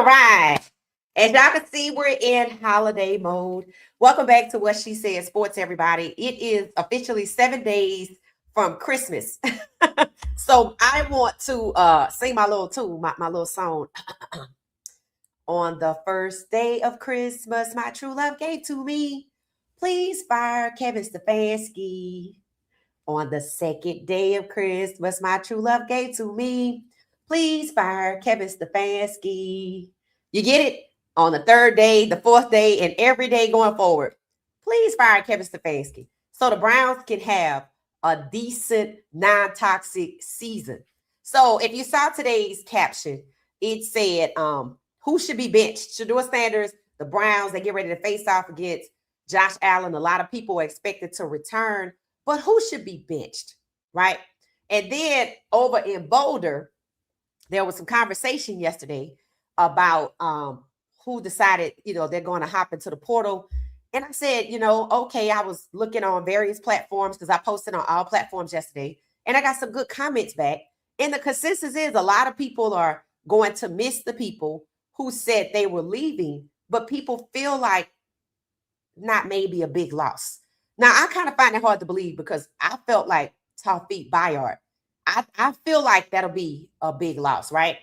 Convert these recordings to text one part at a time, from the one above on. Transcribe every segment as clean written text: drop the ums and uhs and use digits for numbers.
right. As y'all can see, we're in holiday mode. Welcome back to What She Said Sports, everybody. It is officially 7 days from Christmas. So I want to sing my little tune, my little song. On the first day of Christmas, my true love gave to me. Please fire Kevin Stefanski. On the second day of Christmas, my true love gave to me. Please fire Kevin Stefanski. You get it? On the third day, the fourth day, and every day going forward. Please fire Kevin Stefanski so the Browns can have a decent, non-toxic season. So if you saw today's caption, it said, who should be benched? Shedeur Sanders, the Browns, they get ready to face off against Josh Allen. A lot of people are expected to return, but who should be benched, right? And then over in Boulder, there was some conversation yesterday about who decided, they're going to hop into the portal. And I said, okay, I was looking on various platforms because I posted on all platforms yesterday, and I got some good comments back. And the consensus is a lot of people are going to miss the people who said they were leaving, but people feel like not maybe a big loss. Now, I kind of find it hard to believe because I felt like Taufik Bayard. I feel like that'll be a big loss, right?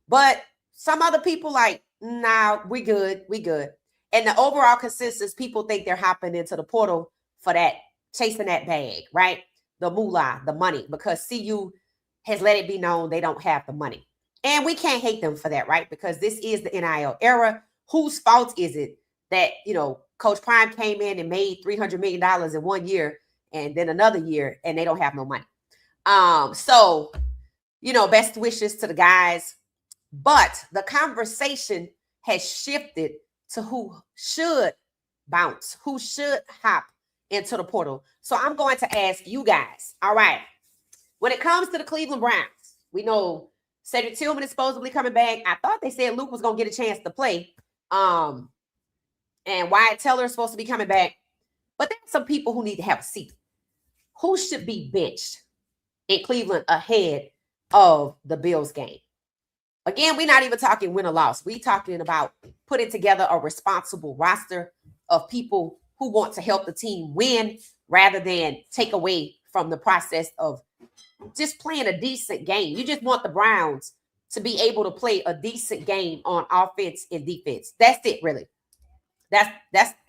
But some other people like, nah, we good. And the overall consensus, people think they're hopping into the portal for that, chasing that bag, right? The moolah, the money, because CU has let it be known they don't have the money. And we can't hate them for that, right? Because this is the NIL era. Whose fault is it that, Coach Prime came in and made $300 million in 1 year and then another year and they don't have no money? So, best wishes to the guys. But the conversation has shifted to who should bounce, who should hop into the portal. So I'm going to ask you guys, all right, when it comes to the Cleveland Browns, we know Cedric Tillman is supposedly coming back. I thought they said Luke was going to get a chance to play. And Wyatt Teller is supposed to be coming back. But there's some people who need to have a seat. Who should be benched in Cleveland ahead of the Bills game? Again, we're not even talking win or loss. We're talking about putting together a responsible roster of people who want to help the team win rather than take away from the process of just playing a decent game. You just want the Browns to be able to play a decent game on offense and defense. That's it, really. That's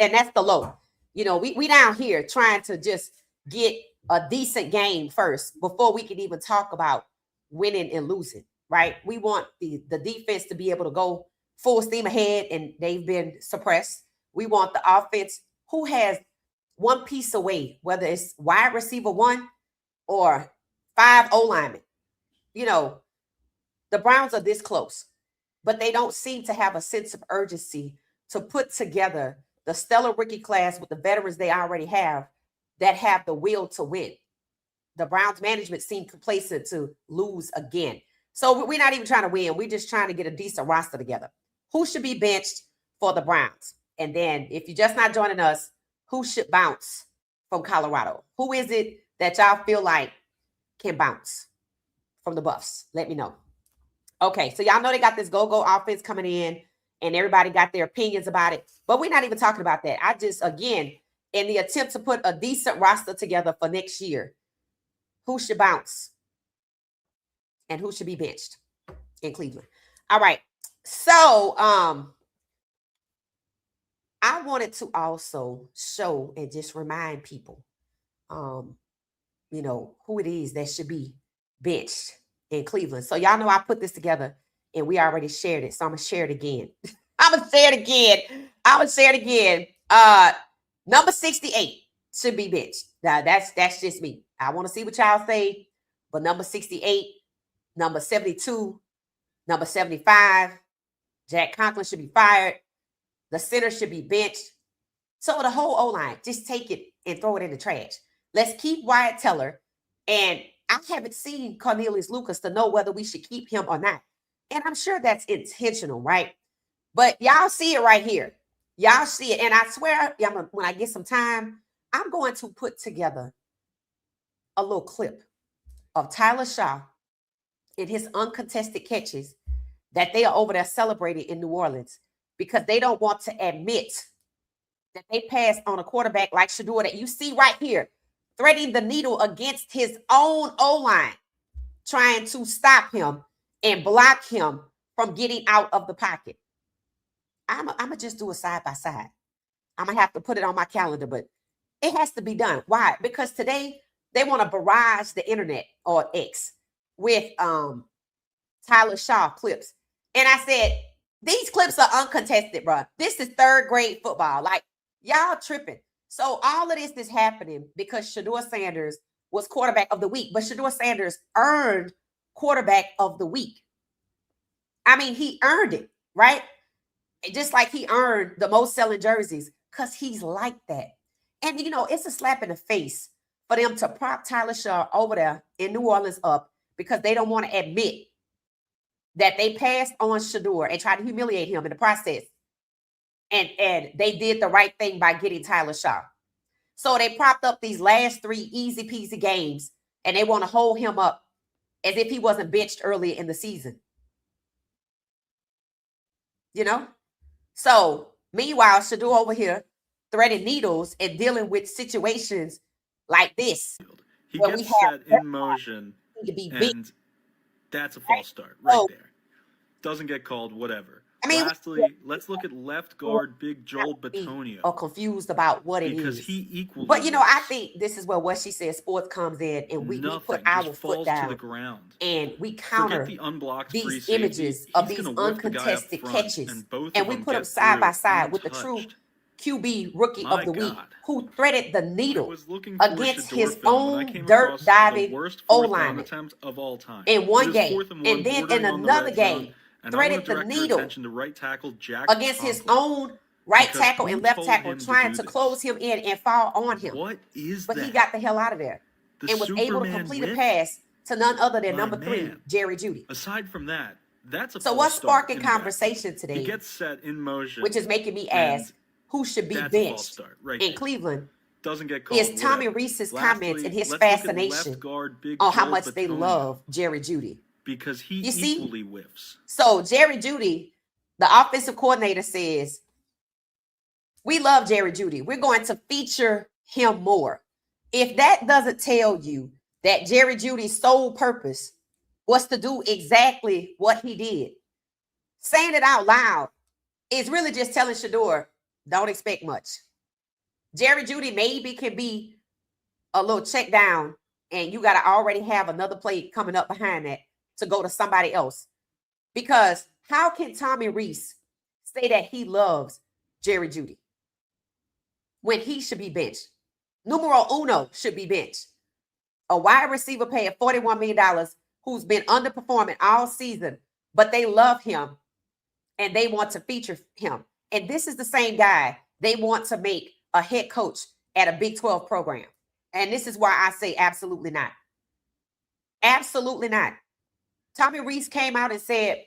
the low. We down here trying to just get a decent game first before we can even talk about winning and losing, right? We want the defense to be able to go full steam ahead, and they've been suppressed. We want the offense who has one piece away, whether it's wide receiver one or 5 O-linemen. The Browns are this close, but they don't seem to have a sense of urgency to put together the stellar rookie class with the veterans they already have that have the will to win. The Browns management seemed complacent to lose again. So we're not even trying to win. We're just trying to get a decent roster together. Who should be benched for the Browns? And then if you're just not joining us, who should bounce from Colorado? Who is it that y'all feel like can bounce from the Buffs? Let me know. Okay, so y'all know they got this go-go offense coming in, and everybody got their opinions about it. But we're not even talking about that. I just, again, in the attempt to put a decent roster together for next year, who should bounce and who should be benched in Cleveland? All right. So I wanted to also show and just remind people, who it is that should be benched in Cleveland. So y'all know I put this together and we already shared it. So I'm going to share it again. Number 68 should be benched. Now that's just me. I want to see what y'all say. But number 68, number 72, number 75, Jack Conklin should be fired. The center should be benched. So the whole O-line, just take it and throw it in the trash. Let's keep Wyatt Teller. And I haven't seen Cornelius Lucas to know whether we should keep him or not. And I'm sure that's intentional, right? But y'all see it right here. Y'all see it. And I swear, when I get some time, I'm going to put together a little clip of Tyler Shaw in his uncontested catches that they are over there celebrating in New Orleans because they don't want to admit that they passed on a quarterback like Shedeur that you see right here, threading the needle against his own O-line, trying to stop him and block him from getting out of the pocket. I'm going to just do a side by side. I'm going to have to put it on my calendar, but it has to be done. Why? Because today they want to barrage the internet or X with Tyler Shaw clips. And I said, these clips are uncontested, bro. This is third grade football. Like, y'all tripping. So all of this is happening because Shedeur Sanders was quarterback of the week, but Shedeur Sanders earned quarterback of the week. I mean, he earned it, right? Just like he earned the most selling jerseys because he's like that. And, you know, it's a slap in the face for them to prop Tyler Shaw over there in New Orleans up because they don't want to admit that they passed on Shedeur and tried to humiliate him in the process. And they did the right thing by getting Tyler Shaw. So they propped up these last 3 easy peasy games and they want to hold him up as if he wasn't benched earlier in the season. You know? So meanwhile, Shedeur over here threading needles and dealing with situations like this. He gets set in motion, and that's a false start right there. Doesn't get called, whatever. I mean, lastly, let's look at left guard Big Joel Bitonio. Or confused about what it because is. He equally but, you know, I think this is where what she said, sports comes in and we put our foot down to the ground. And we counter the unblocked these images of these uncontested catches. And we put them side by side with the true QB rookie of the week who threaded the needle against his own dirt diving O-lineman in one game. And then in another game, threaded the needle against his own right tackle and left tackle, trying to close him in and fall on him. But he got the hell out of there and was able to complete a pass to none other than number 3, Jerry Jeudy. Aside from that, that's a so what's sparking conversation today? He gets set in motion, which is making me ask who should be benched in Cleveland. Doesn't get called, is Tommy Rees's comments and his fascination on how much they love Jerry Jeudy. Because he equally whiffs. So Jerry Jeudy, the offensive coordinator, says, we love Jerry Jeudy. We're going to feature him more. If that doesn't tell you that Jerry Judy's sole purpose was to do exactly what he did, saying it out loud is really just telling Shedeur, don't expect much. Jerry Jeudy maybe can be a little check down and you got to already have another play coming up behind that to go to somebody else. Because how can Tommy Rees say that he loves Jerry Jeudy when he should be benched? Numero uno should be benched. A wide receiver paying $41 million who's been underperforming all season, but they love him and they want to feature him. And this is the same guy they want to make a head coach at a Big 12 program. And this is why I say absolutely not. Absolutely not. Tommy Rees came out and said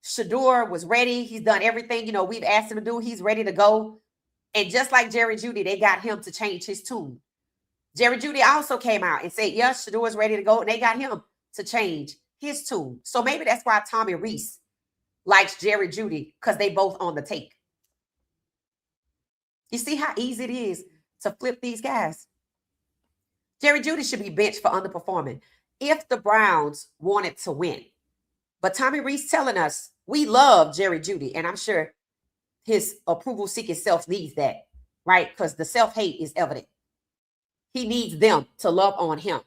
Shedeur was ready. He's done everything, you know, we've asked him to do. He's ready to go. And just like Jerry Jeudy, they got him to change his tune. Jerry Jeudy also came out and said, yes, Shedeur is ready to go. And they got him to change his tune. So maybe that's why Tommy Rees likes Jerry Jeudy, because they both on the take. You see how easy it is to flip these guys? Jerry Jeudy should be benched for underperforming if the Browns wanted to win. But Tommy Rees telling us we love Jerry Jeudy, and I'm sure his approval-seeking self needs that, right? Because the self-hate is evident. He needs them to love on him.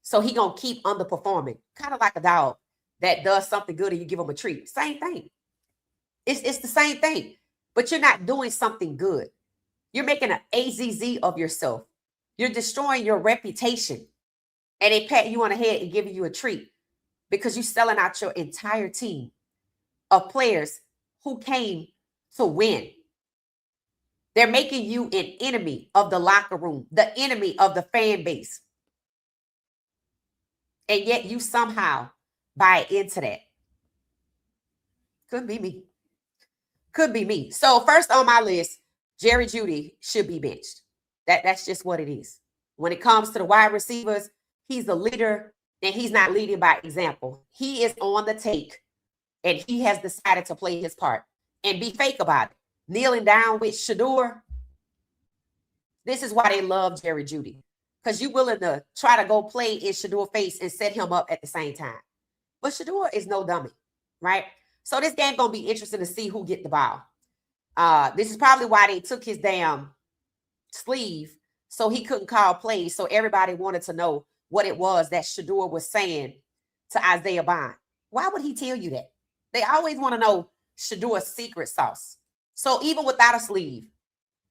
So he going to keep underperforming, kind of like a dog that does something good and you give him a treat. Same thing. It's the same thing, but you're not doing something good. You're making an AZZ of yourself. You're destroying your reputation. And they pat you on the head and giving you a treat because you're selling out your entire team of players who came to win. They're making you an enemy of the locker room, the enemy of the fan base. And yet you somehow buy into that. Could be me. Could be me. So first on my list, Jerry Jeudy should be benched. That's just what it is. When it comes to the wide receivers, he's a leader and he's not leading by example. He is on the take and he has decided to play his part and be fake about it. Kneeling down with Shedeur. This is why they love Jerry Jeudy, because you're willing to try to go play in Shedeur's face and set him up at the same time. But Shedeur is no dummy, right? So this game gonna be interesting to see who get the ball. This is probably why they took his damn sleeve so he couldn't call plays. So everybody wanted to know what it was that Shedeur was saying to Isaiah Bond. Why would he tell you that? They always want to know Shedeur's secret sauce. So even without a sleeve,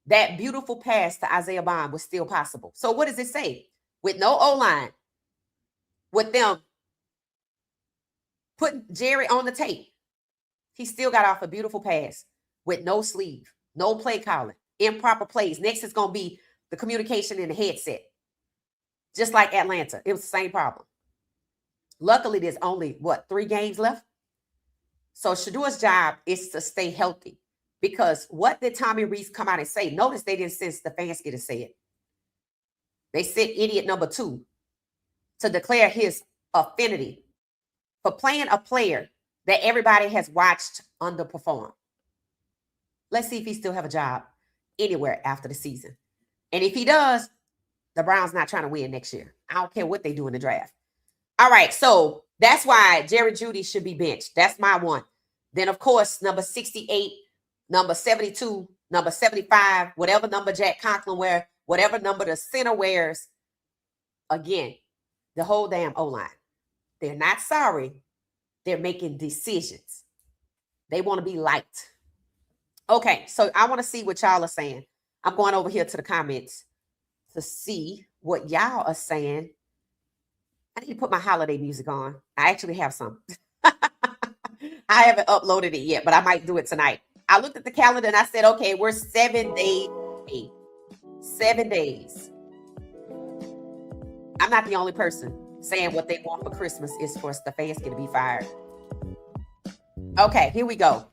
that beautiful pass to Isaiah Bond was still possible. So what does it say? With no O-line, with them putting Jerry on the tape, he still got off a beautiful pass with no sleeve, no play calling, improper plays. Next is going to be the communication in the headset. Just like Atlanta, it was the same problem. Luckily, there's only, 3 games left? So Shedeur's job is to stay healthy. Because what did Tommy Rees come out and say? Notice they didn't send Stefanski to say it. They sent idiot number 2 to declare his affinity for playing a player that everybody has watched underperform. Let's see if he still have a job anywhere after the season. And if he does, the Browns not trying to win next year. I don't care what they do in the draft. All right, so that's why Jerry Jeudy should be benched. That's my one. Then, of course, number 68, number 72, number 75, whatever number Jack Conklin wears, whatever number the center wears. Again, the whole damn O-line. They're not sorry. They're making decisions. They want to be liked. Okay, so I want to see what y'all are saying. I'm going over here to the comments to see what y'all are saying. I need to put my holiday music on. I actually have some. I haven't uploaded it yet, but I might do it tonight. I looked at the calendar and I said, okay, we're 7 days. 7 days. I'm not the only person saying what they want for Christmas is for Stefanski to be fired. Okay, here we go.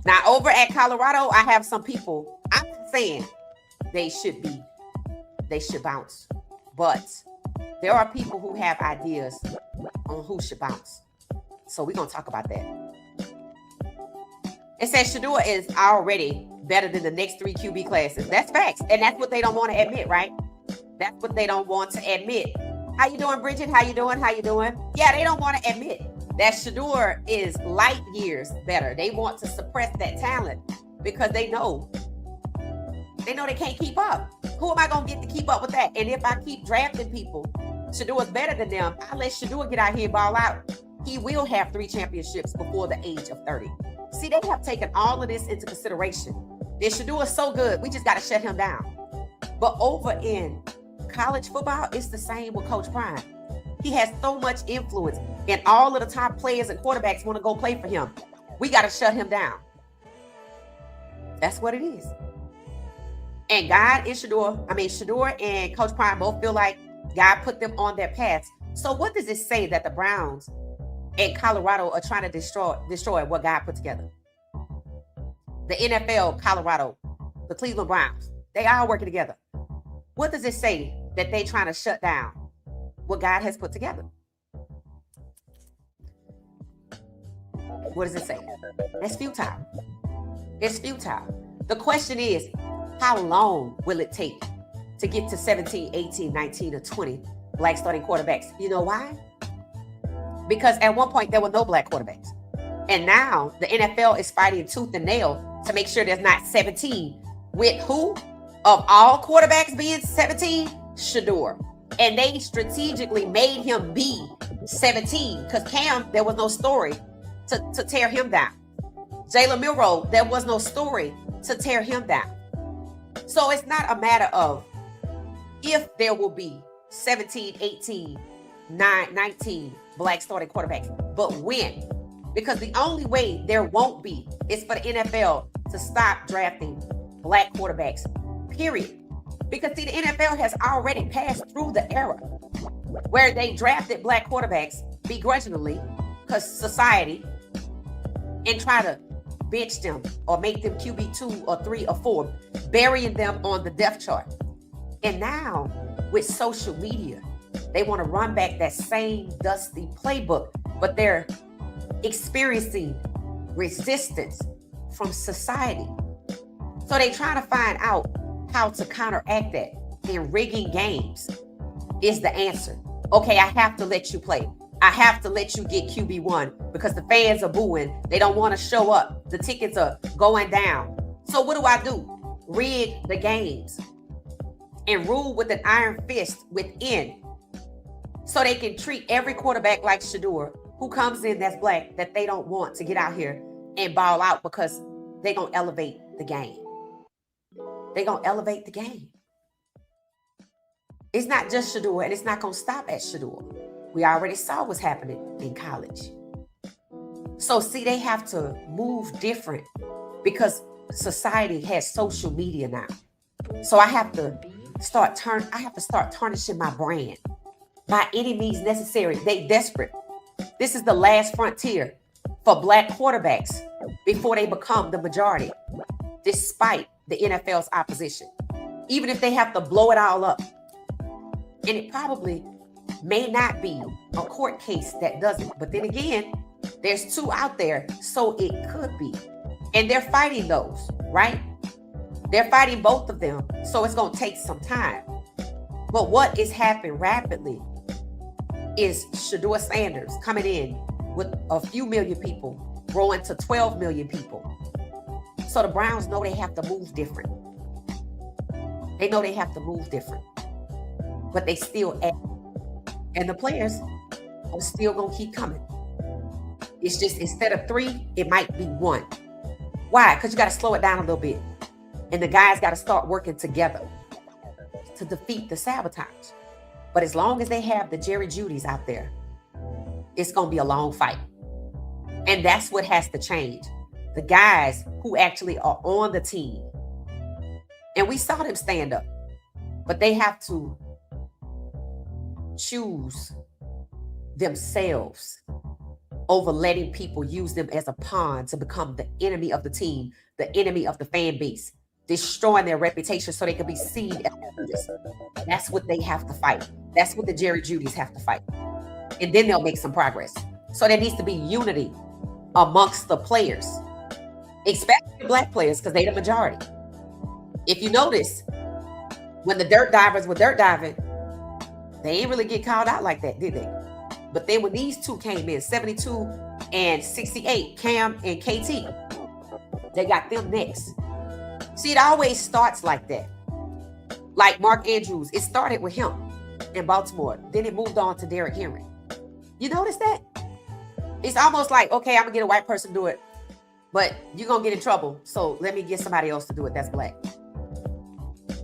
Now, over at Colorado, I have some people. I'm not saying they should bounce. But there are people who have ideas on who should bounce. So we're going to talk about that. It says Shedeur is already better than the next 3 QB classes. That's facts. And that's what they don't want to admit, right? That's what they don't want to admit. How you doing, Bridget? How you doing? How you doing? Yeah, they don't want to admit that Shedeur is light years better. They want to suppress that talent because they know they can't keep up. Who am I going to get to keep up with that? And if I keep drafting people, Shedeur is better than them. I let Shedeur get out here and ball out. He will have 3 championships before the age of 30. See, they have taken all of this into consideration. Then Shedeur is so good, we just got to shut him down. But over in college football, it's the same with Coach Prime. He has so much influence, and all of the top players and quarterbacks want to go play for him. We got to shut him down. That's what it is. And Shedeur and Coach Prime both feel like God put them on their paths. So what does it say that the Browns and Colorado are trying to destroy what God put together? The NFL, Colorado, the Cleveland Browns, they all working together. What does it say that they trying to shut down what God has put together? What does it say? It's futile. It's futile. The question is, how long will it take to get to 17, 18, 19, or 20 black starting quarterbacks? You know why? Because at one point, there were no black quarterbacks. And now the NFL is fighting tooth and nail to make sure there's not 17. With who? Of all quarterbacks being 17? Shedeur. And they strategically made him be 17 because Cam, there was no story to tear him down. Jalen Milroe, there was no story to tear him down. So it's not a matter of if there will be 17, 18, 19 black starting quarterbacks, but when. Because the only way there won't be is for the NFL to stop drafting black quarterbacks, period. Because see, the NFL has already passed through the era where they drafted black quarterbacks begrudgingly because society, and try to bench them or make them QB 2 or 3 or 4, burying them on the depth chart. And now with social media, they want to run back that same dusty playbook but they're experiencing resistance from society. So they trying to find out how to counteract that. And rigging games is the answer. Okay, I have to let you play. I have to let you get QB1 because the fans are booing. They don't want to show up. The tickets are going down. So what do? Rig the games and rule with an iron fist within, so they can treat every quarterback like Shedeur, who comes in that's black, that they don't want to get out here and ball out because they're going to elevate the game. They're going to elevate the game. It's not just Shedeur, and it's not going to stop at Shedeur. We already saw what's happening in college. So see, they have to move different because society has social media now. So I have to start tarnishing my brand by any means necessary. They desperate. This is the last frontier for black quarterbacks before they become the majority, despite the NFL's opposition. Even if they have to blow it all up. And it probably may not be a court case that does it. But then again, there's two out there, so it could be. And they're fighting those, right? They're fighting both of them. So it's going to take some time. But what is happening rapidly is Shedeur Sanders coming in with a few million people, growing to 12 million people. So the Browns know they have to move different. They know they have to move different. But they still act. And the players are still going to keep coming. It's just instead of 3, it might be 1. Why? Because you got to slow it down a little bit. And the guys got to start working together to defeat the sabotage. But as long as they have the Jerry Judys out there, it's going to be a long fight. And that's what has to change. The guys who actually are on the team. And we saw them stand up. But they have to choose themselves over letting people use them as a pawn to become the enemy of the team, the enemy of the fan base, destroying their reputation so they can be seen as leaders. That's what they have to fight. That's what the Jerry Judys have to fight. And then they'll make some progress. So there needs to be unity amongst the players, especially black players, because they're the majority. If you notice, when the dirt divers were dirt diving, they ain't really get called out like that, did they? But then when these two came in, 72 and 68, Cam and KT, they got them next. See, it always starts like that. Like Mark Andrews, it started with him in Baltimore. Then it moved on to Derrick Henry. You notice that? It's almost like, okay, I'm going to get a white person to do it, but you're going to get in trouble. So let me get somebody else to do it that's black.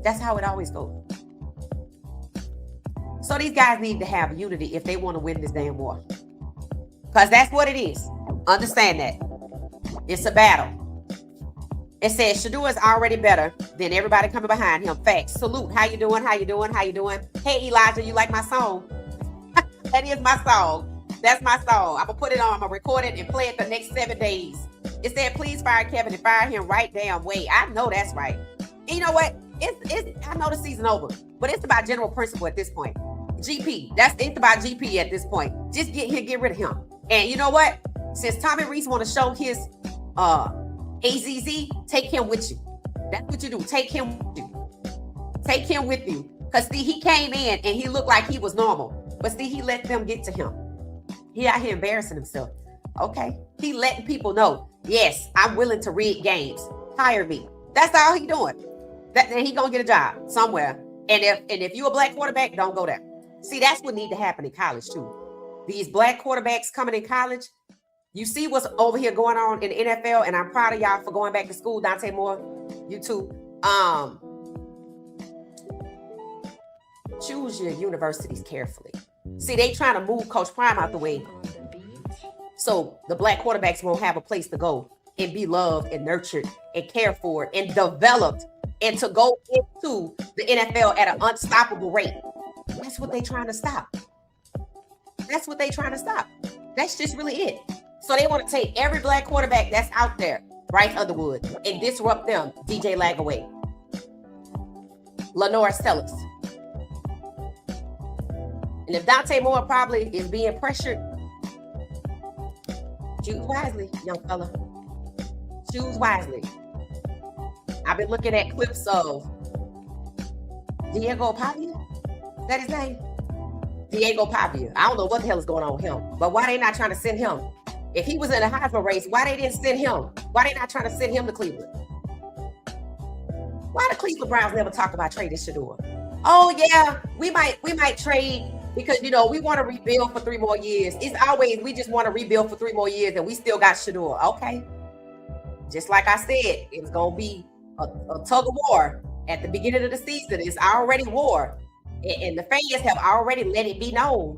That's how it always goes. So these guys need to have unity if they want to win this damn war. Because that's what it is. Understand that. It's a battle. It says Shedeur is already better than everybody coming behind him. Facts. Salute. How you doing? How you doing? How you doing? Hey, Elijah, you like my song? That is my song. That's my song. I'm going to put it on. I'm going to record it and play it the next 7 days. It said, please fire Kevin and fire him right damn way. I know that's right. And you know what? I know the season over, but it's about general principle at this point. GP. It's about GP at this point. Just get rid of him. And you know what? Since Tommy Reese want to show his AZZ, take him with you. That's what you do. Take him with you. Take him with you. Because see, he came in and he looked like he was normal. But see, he let them get to him. He out here embarrassing himself. Okay. He letting people know, yes, I'm willing to rig games. Hire me. That's all he doing. Then he gonna get a job somewhere. And if you a black quarterback, don't go there. See, that's what need to happen in college too. These black quarterbacks coming in college, you see what's over here going on in the NFL, and I'm proud of y'all for going back to school. Dante Moore, you too. Choose your universities carefully. See, they trying to move Coach Prime out the way so the black quarterbacks won't have a place to go and be loved and nurtured and cared for and developed and to go into the NFL at an unstoppable rate. That's what they trying to stop. That's what they trying to stop. That's just really it. So they want to take every black quarterback that's out there, Bryce Underwood, and disrupt them. DJ Lagaway, Lenore Stellis. And if Dante Moore probably is being pressured, Choose wisely, young fella. Choose wisely. I've been looking at clips of Diego Pavia. Is that his name? Diego Pavia. I don't know what the hell is going on with him, but why they not trying to send him? If he was in a Heisman race, why they didn't send him? Why they not trying to send him to Cleveland? Why the Cleveland Browns never talk about trading Shedeur? Oh yeah, we might trade because we want to rebuild for 3 more years. It's always we just want to rebuild for 3 more years and we still got Shedeur. Okay. Just like I said, it was gonna be a tug of war at the beginning of the season. It's already war. And the fans have already let it be known.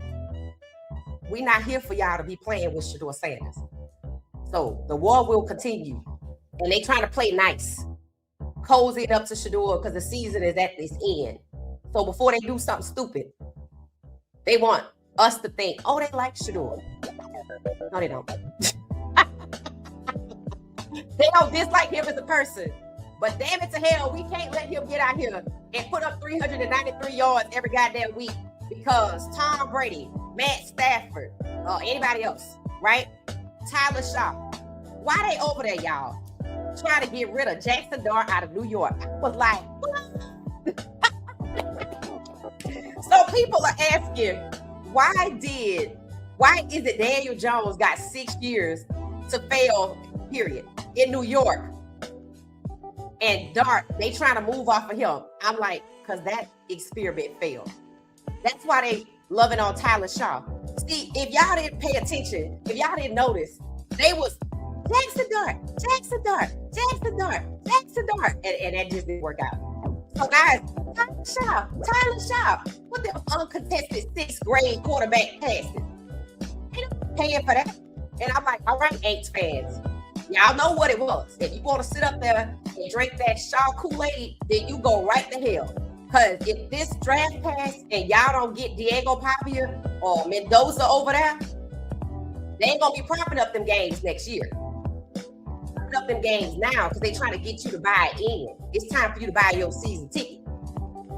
We're not here for y'all to be playing with Shedeur Sanders. So the war will continue. And they trying to play nice. Cozy it up to Shedeur because the season is at its end. So before they do something stupid, they want us to think, oh, they like Shedeur. No, they don't. They don't dislike him as a person. But damn it to hell, we can't let him get out here and put up 393 yards every goddamn week because Tom Brady, Matt Stafford, anybody else, right? Tyler Shaw. Why they over there, y'all? Trying to get rid of Jackson Dart out of New York. I was like, what? So people are asking, why is it Daniel Jones got 6 years to fail, period, in New York? And Dart, they trying to move off of him. I'm like, because that experiment failed. That's why they loving on Tyler Shaw. See, if y'all didn't pay attention, if y'all didn't notice, they was Jackson Dart, Jackson Dart, Jackson Dart, Jackson Dart. And that just didn't work out. So guys, Tyler Shaw, what the uncontested 6th grade quarterback passes? They don't paying for that. And I'm like, all right, Aints fans. Y'all know what it was. If you want to sit up there and drink that Shaw Kool-Aid, then you go right to hell. Because if this draft pass and y'all don't get Diego Pavia or Mendoza over there, they ain't going to be propping up them games next year. Propping up them games now because they trying to get you to buy in. It's time for you to buy your season ticket.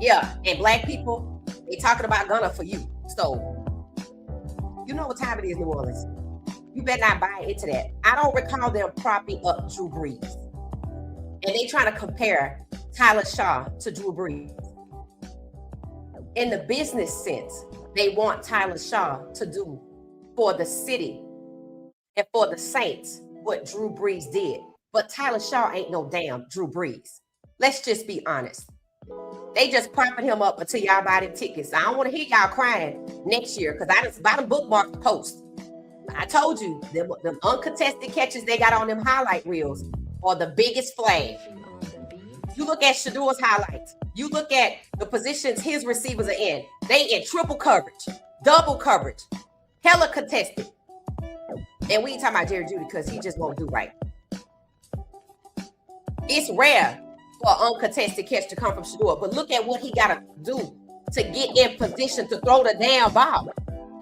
Yeah, and black people, they talking about Gunna for you. So, you know what time it is, New Orleans. You better not buy into that. I don't recall them propping up Drew Brees. And they trying to compare Tyler Shaw to Drew Brees. In the business sense, they want Tyler Shaw to do for the city and for the Saints what Drew Brees did. But Tyler Shaw ain't no damn Drew Brees. Let's just be honest. They just propping him up until y'all buy the tickets. I don't want to hear y'all crying next year because I just bought them bookmark the post. I told you, them uncontested catches they got on them highlight reels are the biggest flag. You look at Shedeur's highlights. You look at the positions his receivers are in. They in triple coverage, double coverage, hella contested. And we ain't talking about Jerry Jeudy because he just won't do right. It's rare for an uncontested catch to come from Shedeur, but look at what he got to do to get in position to throw the damn ball.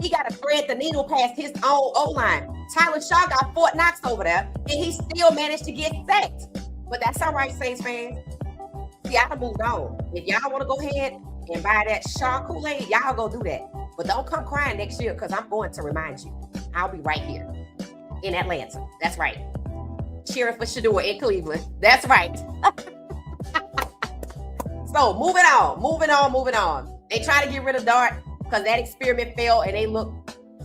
He got to thread the needle past his own O-line. Tyler Shaw got Fort Knox over there, and he still managed to get sacked. But that's all right, Saints fans. See, I done moved on. If y'all want to go ahead and buy that Shaw Kool-Aid, y'all go do that. But don't come crying next year because I'm going to remind you. I'll be right here in Atlanta. That's right. Cheering for Shedeur in Cleveland. That's right. So, moving on. They try to get rid of Dart because that experiment failed and they look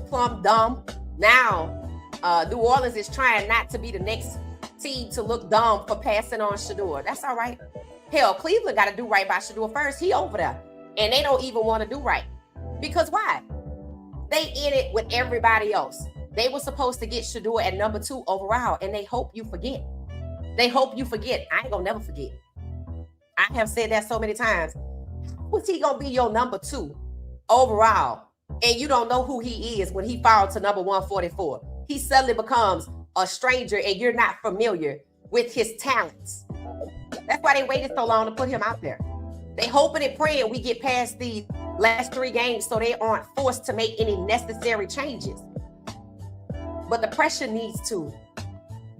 plumb dumb. Now, New Orleans is trying not to be the next team to look dumb for passing on Shedeur. That's all right. Hell, Cleveland got to do right by Shedeur first. He over there. And they don't even want to do right. Because why? They in it with everybody else. They were supposed to get Shedeur at number 2 overall, and they hope you forget. They hope you forget. I ain't going to never forget. I have said that so many times. Who's he going to be your number 2 overall? And you don't know who he is when he falls to number 144. He suddenly becomes a stranger and you're not familiar with his talents. That's why they waited so long to put him out there. They hoping and praying we get past these last 3 games so they aren't forced to make any necessary changes. But the pressure needs to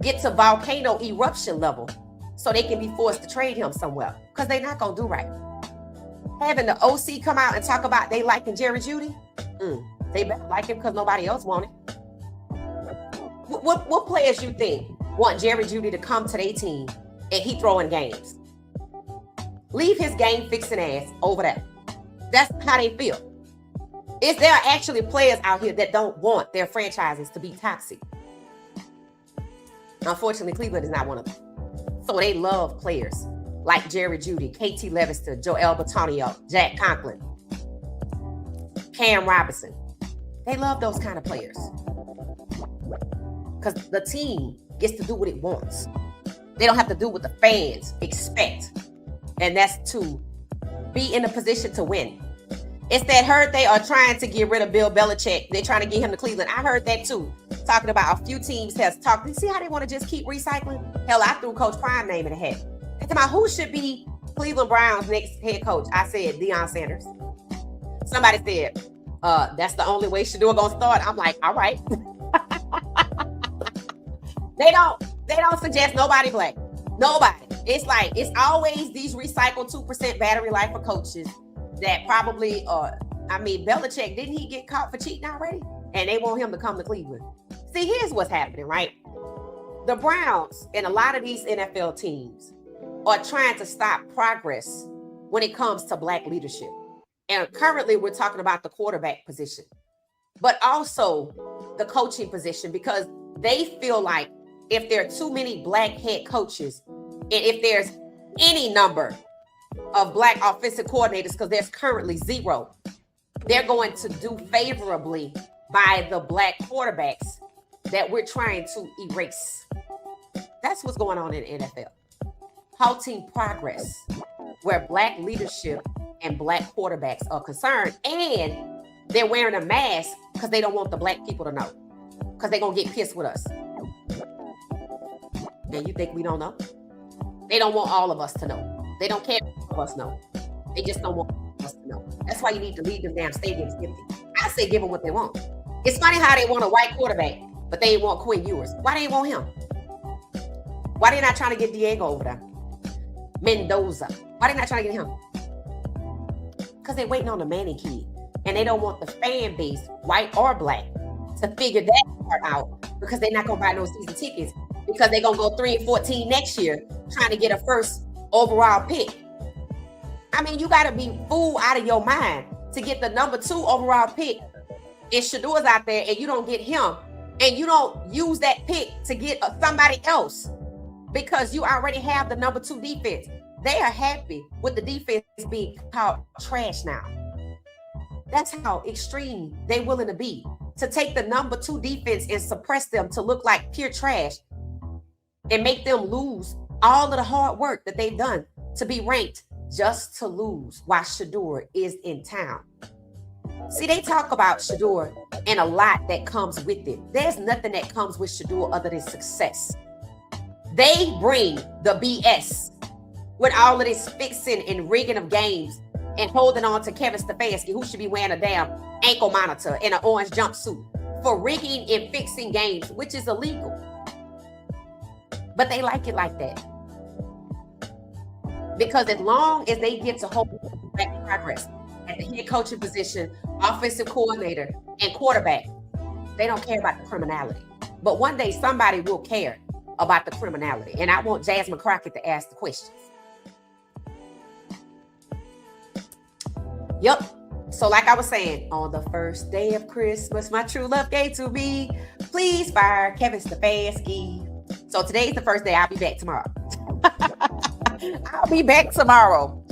get to volcano eruption level so they can be forced to trade him somewhere because they're not going to do right. Having the OC come out and talk about they liking Jerry Jeudy, they better like him because nobody else want it. What players you think want Jerry Jeudy to come to their team and he throwing games? Leave his game fixing ass over there. That's how they feel. Is there actually players out here that don't want their franchises to be toxic? Unfortunately, Cleveland is not one of them. So they love players like Jerry Jeudy, KT Levister, Joel Bitonio, Jack Conklin, Cam Robinson. They love those kind of players because the team gets to do what it wants. They don't have to do what the fans expect, and that's to be in a position to win. It's that heard they are trying to get rid of Bill Belichick. They're trying to get him to Cleveland. I heard that too. Talking about a few teams has talked. You see how they want to just keep recycling? Hell, I threw Coach Prime name in the hat. It's about who should be Cleveland Browns next head coach. I said Deion Sanders. Somebody said, that's the only way Shedeur gonna start. I'm like, all right. They don't suggest nobody black. Nobody. It's like it's always these recycled 2% battery life for coaches that probably Belichick, didn't he get caught for cheating already? And they want him to come to Cleveland. See, here's what's happening, right? The Browns and a lot of these NFL teams are trying to stop progress when it comes to black leadership. And currently we're talking about the quarterback position, but also the coaching position, because they feel like if there are too many black head coaches, and if there's any number of black offensive coordinators, because there's currently 0, they're going to do favorably by the black quarterbacks that we're trying to erase. That's what's going on in the NFL. Halting progress where black leadership and black quarterbacks are concerned, and they're wearing a mask because they don't want the black people to know, because they're going to get pissed with us. And you think we don't know? They don't want all of us to know. They don't care if all of us know. They just don't want us to know. That's why you need to leave them damn stadiums empty. I say give them what they want. It's funny how they want a white quarterback, but they want Quinn Ewers. Why they want him? Why they not trying to get Diego over there? Mendoza. Why they not trying to get him? Because they're waiting on the Manning kid. And they don't want the fan base, white or black, to figure that part out, because they're not going to buy no season tickets, because they're going to go 3-14 next year trying to get a first overall pick. I mean, you got to be fool out of your mind to get the number 2 overall pick, and Shedeur's out there, and you don't get him, and you don't use that pick to get somebody else, because you already have the number 2 defense. They are happy with the defense being called trash now. That's how extreme they're willing to be, to take the number 2 defense and suppress them to look like pure trash and make them lose all of the hard work that they've done to be ranked, just to lose while Shedeur is in town. See, they talk about Shedeur and a lot that comes with it. There's nothing that comes with Shedeur other than success. They bring the BS with all of this fixing and rigging of games and holding on to Kevin Stefanski, who should be wearing a damn ankle monitor and an orange jumpsuit for rigging and fixing games, which is illegal. But they like it like that, because as long as they get to hold back progress at the head coaching position, offensive coordinator, and quarterback, they don't care about the criminality. But one day somebody will care about the criminality, and I want Jasmine Crockett to ask the questions. Yep. So like I was saying, on the first day of Christmas, my true love gave to me. Please fire Kevin Stefanski. So today's the first day. I'll be back tomorrow. I'll be back tomorrow.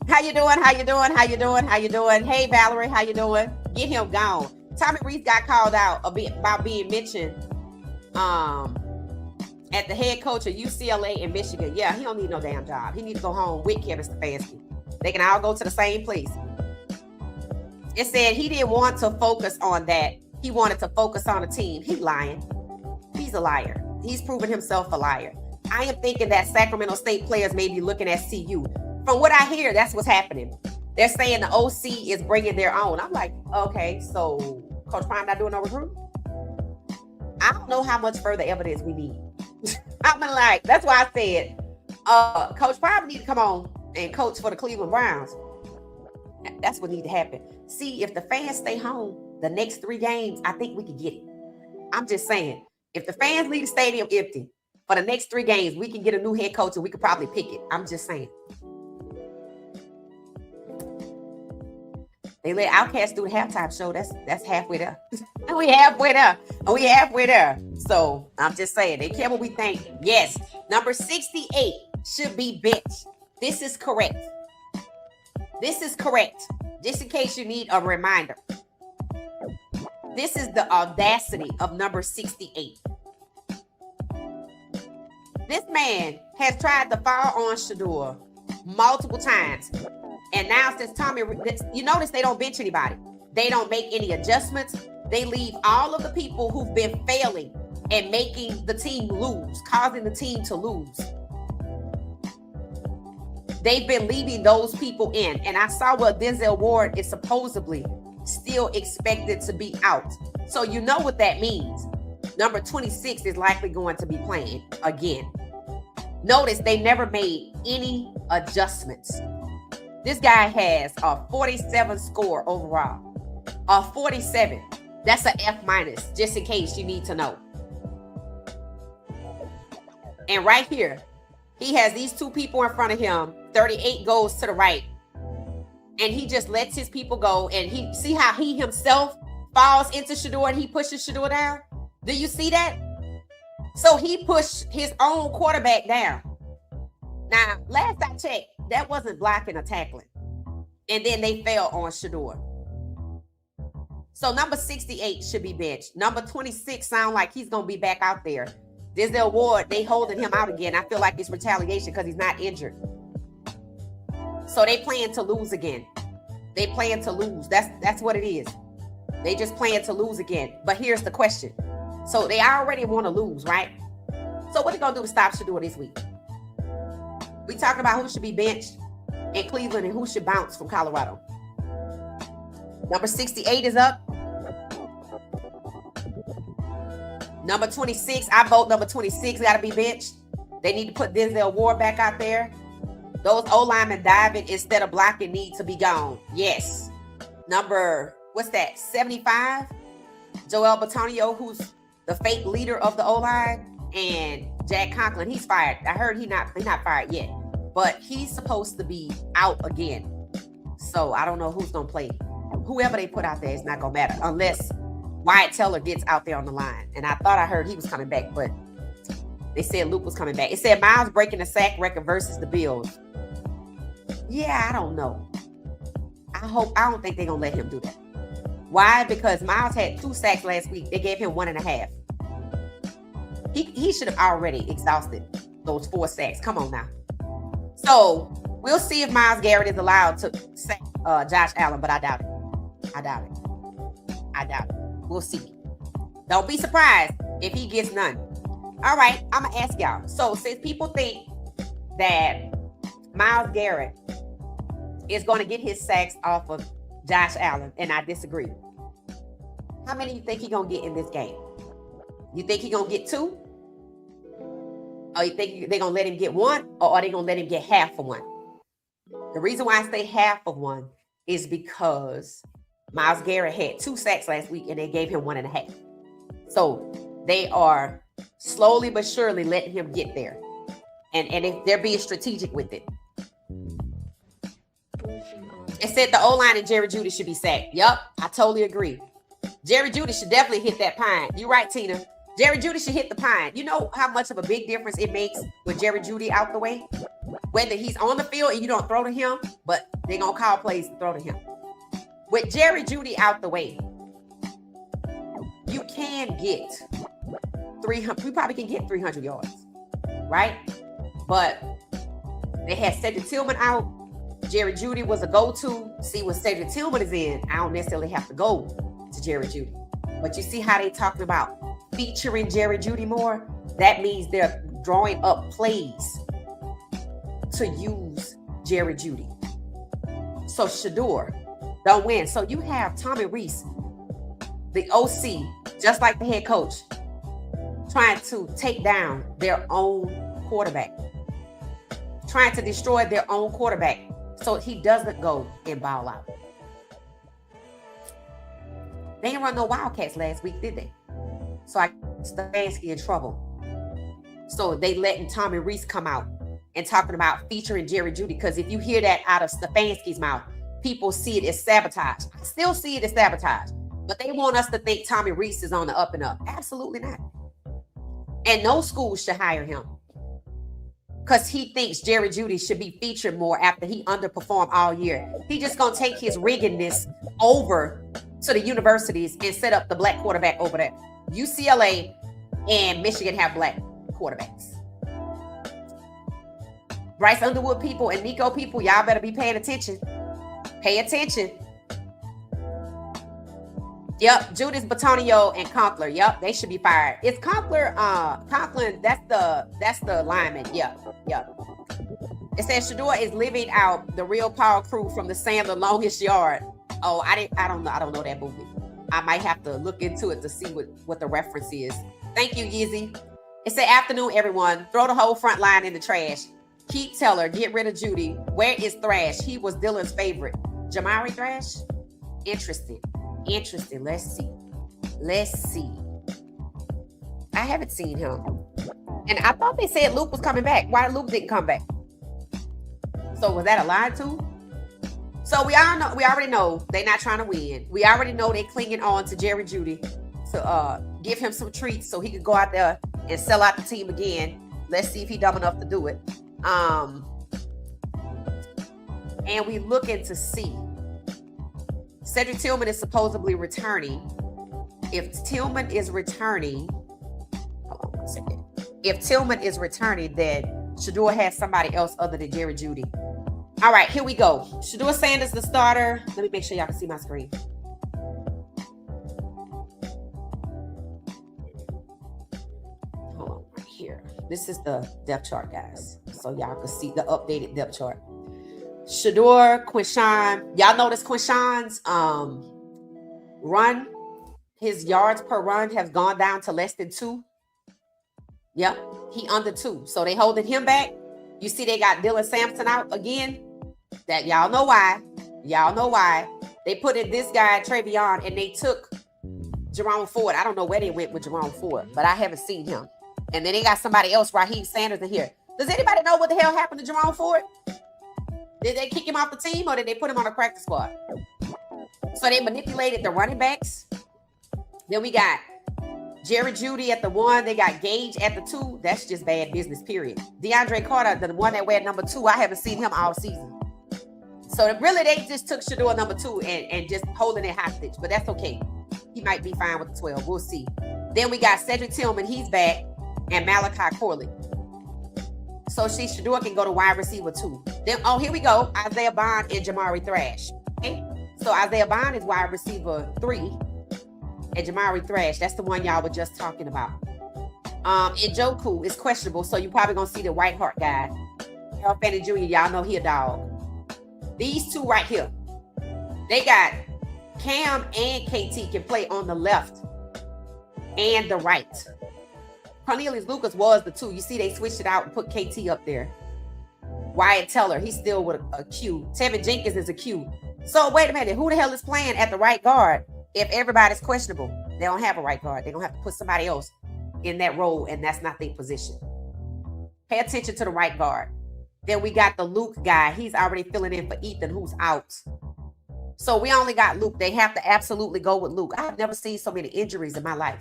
How you doing? How you doing? How you doing? How you doing? Hey, Valerie, how you doing? Get him gone. Tommy Reese got called out about being mentioned at the head coach of UCLA in Michigan. Yeah, he don't need no damn job. He needs to go home with Kevin Stefanski. They can all go to the same place. It said he didn't want to focus on that. He wanted to focus on the team. He's lying. He's a liar. He's proven himself a liar. I am thinking that Sacramento State players may be looking at CU. From what I hear, that's what's happening. They're saying the OC is bringing their own. I'm like, okay, so Coach Prime not doing no recruiting? I don't know how much further evidence we need. I'm like, that's why I said, Coach Prime need to come on and coach for the Cleveland Browns. That's what needs to happen. See, if the fans stay home the next 3 games, I think we could get it. I'm just saying, If the fans leave the stadium empty for the next 3 games, we can get a new head coach and we could probably pick it. I'm just saying. They let Outkast do the halftime show. That's halfway there. We halfway there. We halfway there. So I'm just saying, they care what we think. Yes, number 68 should be benched. This is correct. This is correct. Just in case you need a reminder. This is the audacity of number 68. This man has tried to fire on Shedeur multiple times. And now since Tommy, you notice they don't bench anybody. They don't make any adjustments. They leave all of the people who've been failing and making the team lose, causing the team to lose. They've been leaving those people in. And I saw where Denzel Ward is supposedly still expected to be out. So you know what that means. Number 26 is likely going to be playing again. Notice they never made any adjustments. This guy has a 47 score overall. A 47. That's an F minus, just in case you need to know. And right here, he has these 2 people in front of him. 38 goes to the right. And he just lets his people go. And he see how he himself falls into Shedeur and he pushes Shedeur down? Do you see that? So he pushed his own quarterback down. Now, last I checked, that wasn't blocking or tackling. And then they fell on Shedeur. So number 68 should be benched. Number 26 sound like he's going to be back out there. Denzel Ward, they holding him out again. I feel like it's retaliation because he's not injured. So they plan to lose again. They plan to lose. That's what it is. They just plan to lose again. But here's the question. So they already want to lose, right? So what are they going to do to stop Shedeur this week? We talking about who should be benched in Cleveland and who should bounce from Colorado. Number 68 is up. Number 26, I vote number 26 got to be benched. They need to put Denzel Ward back out there. Those O-linemen diving instead of blocking need to be gone. Yes. Number, what's that, 75? Joel Batonio, who's the fake leader of the O-line, and Jack Conklin, he's fired. I heard he's not fired yet, but he's supposed to be out again. So I don't know who's going to play. Whoever they put out there, it's not going to matter unless Wyatt Teller gets out there on the line. And I thought I heard he was coming back, but they said Luke was coming back. It said Miles breaking the sack record versus the Bills. Yeah, I don't know. I don't think they're going to let him do that. Why? Because Miles had 2 sacks last week. They gave him 1.5. He should have already exhausted those 4 sacks. Come on now. So we'll see if Myles Garrett is allowed to sack Josh Allen, but I doubt it. I doubt it. We'll see. Don't be surprised if he gets none. All right, I'm going to ask y'all. So since people think that Myles Garrett is going to get his sacks off of Josh Allen, and I disagree. How many you think he's going to get in this game? You think he's going to get 2? Or you think they're going to let him get 1? Or are they going to let him get half of 1? The reason why I say half of 1 is because Myles Garrett had 2 sacks last week and they gave him 1.5. So they are slowly but surely letting him get there. And if they're being strategic with it. It said the O-line and Jerry Jeudy should be sacked. Yup, I totally agree. Jerry Jeudy should definitely hit that pine. You're right, Tina. Jerry Jeudy should hit the pine. You know how much of a big difference it makes with Jerry Jeudy out the way? Whether he's on the field and you don't throw to him, but they're going to call plays to throw to him. With Jerry Jeudy out the way, you can get 300. We probably can get 300 yards, right? But they had Cedric Tillman out. Jerry Jeudy was a go-to. See, when Cedric Tillman is in, I don't necessarily have to go to Jerry Jeudy. But you see how they talking about featuring Jerry Jeudy more? That means they're drawing up plays to use Jerry Jeudy. So Shedeur don't win. So you have Tommy Reese, the OC, just like the head coach, trying to take down their own quarterback, trying to destroy their own quarterback so he doesn't go and ball out. They didn't run no Wildcats last week, did they? So I Stefanski in trouble. So they letting Tommy Reese come out and talking about featuring Jerry Jeudy. Because if you hear that out of Stefanski's mouth, people see it as sabotage. I still see it as sabotage. But they want us to think Tommy Reese is on the up and up. Absolutely not. And no school should hire him. Because he thinks Jerry Jeudy should be featured more after he underperformed all year. He just going to take his riggingness over to the universities and set up the black quarterback over there. UCLA and Michigan have black quarterbacks. Bryce Underwood people and Nico people, y'all better be paying attention. Pay attention. Yep, Judas Batonio and Conkler. Yep, they should be fired. It's Conkler, Conklin, that's the lineman. Yep. It says Shedeur is living out the real Paul crew from the Sandler Longest Yard. Oh, I don't know that movie. I might have to look into it to see what the reference is. Thank you, Yizzy. It said, afternoon, everyone. Throw the whole front line in the trash. Keep Teller, get rid of Jeudy. Where is Thrash? He was Dylan's favorite. Jamari Thrash? Interesting. Let's see. I haven't seen him. And I thought they said Luke was coming back. Why Luke didn't come back? So was that a lie too? So we already know they're not trying to win. We already know they're clinging on to Jerry Jeudy to give him some treats so he could go out there and sell out the team again. Let's see if he's dumb enough to do it. And we looking to see. Cedric Tillman is supposedly returning. If Tillman is returning, hold on one second. If Tillman is returning, then Shedeur has somebody else other than Jerry Jeudy. All right, here we go. Shedeur Sanders, the starter. Let me make sure y'all can see my screen. Hold on, right here. This is the depth chart, guys. So y'all can see the updated depth chart. Shedeur, Quinshawn. Y'all notice Quinshawn's run, his yards per run has gone down to less than 2. Yep, he under 2. So they holding him back. You see they got Dylan Sampson out again. That y'all know why. They put in this guy, Travion, and they took Jerome Ford. I don't know where they went with Jerome Ford, but I haven't seen him. And then they got somebody else, Raheem Sanders, in here. Does anybody know what the hell happened to Jerome Ford? Did they kick him off the team or did they put him on a practice squad? So they manipulated the running backs. Then we got Jerry Jeudy at the 1. They got Gage at the 2. That's just bad business, period. DeAndre Carter, the one that wear number 2, I haven't seen him all season. So really, they just took Shedeur number 2 and just holding it hostage. But that's okay. He might be fine with the 12. We'll see. Then we got Cedric Tillman. He's back. And Malachi Corley. So Shedeur can go to wide receiver 2. Then, here we go. Isaiah Bond and Jamari Thrash. Okay? So Isaiah Bond is wide receiver 3. And Jamari Thrash, that's the one y'all were just talking about. And Njoku is questionable, so you're probably going to see the White Hart guy. Harold Fanning Jr., y'all know he a dog. These two right here. They got Cam and KT can play on the left and the right. Cornelius Lucas was the 2. You see they switched it out and put KT up there. Wyatt Teller, he's still with a Q. Tevin Jenkins is a Q. So wait a minute, who the hell is playing at the right guard if everybody's questionable? They don't have a right guard. They're going to have to put somebody else in that role, and that's not their position. Pay attention to the right guard. Then we got the Luke guy. He's already filling in for Ethan, who's out. So we only got Luke. They have to absolutely go with Luke. I've never seen so many injuries in my life.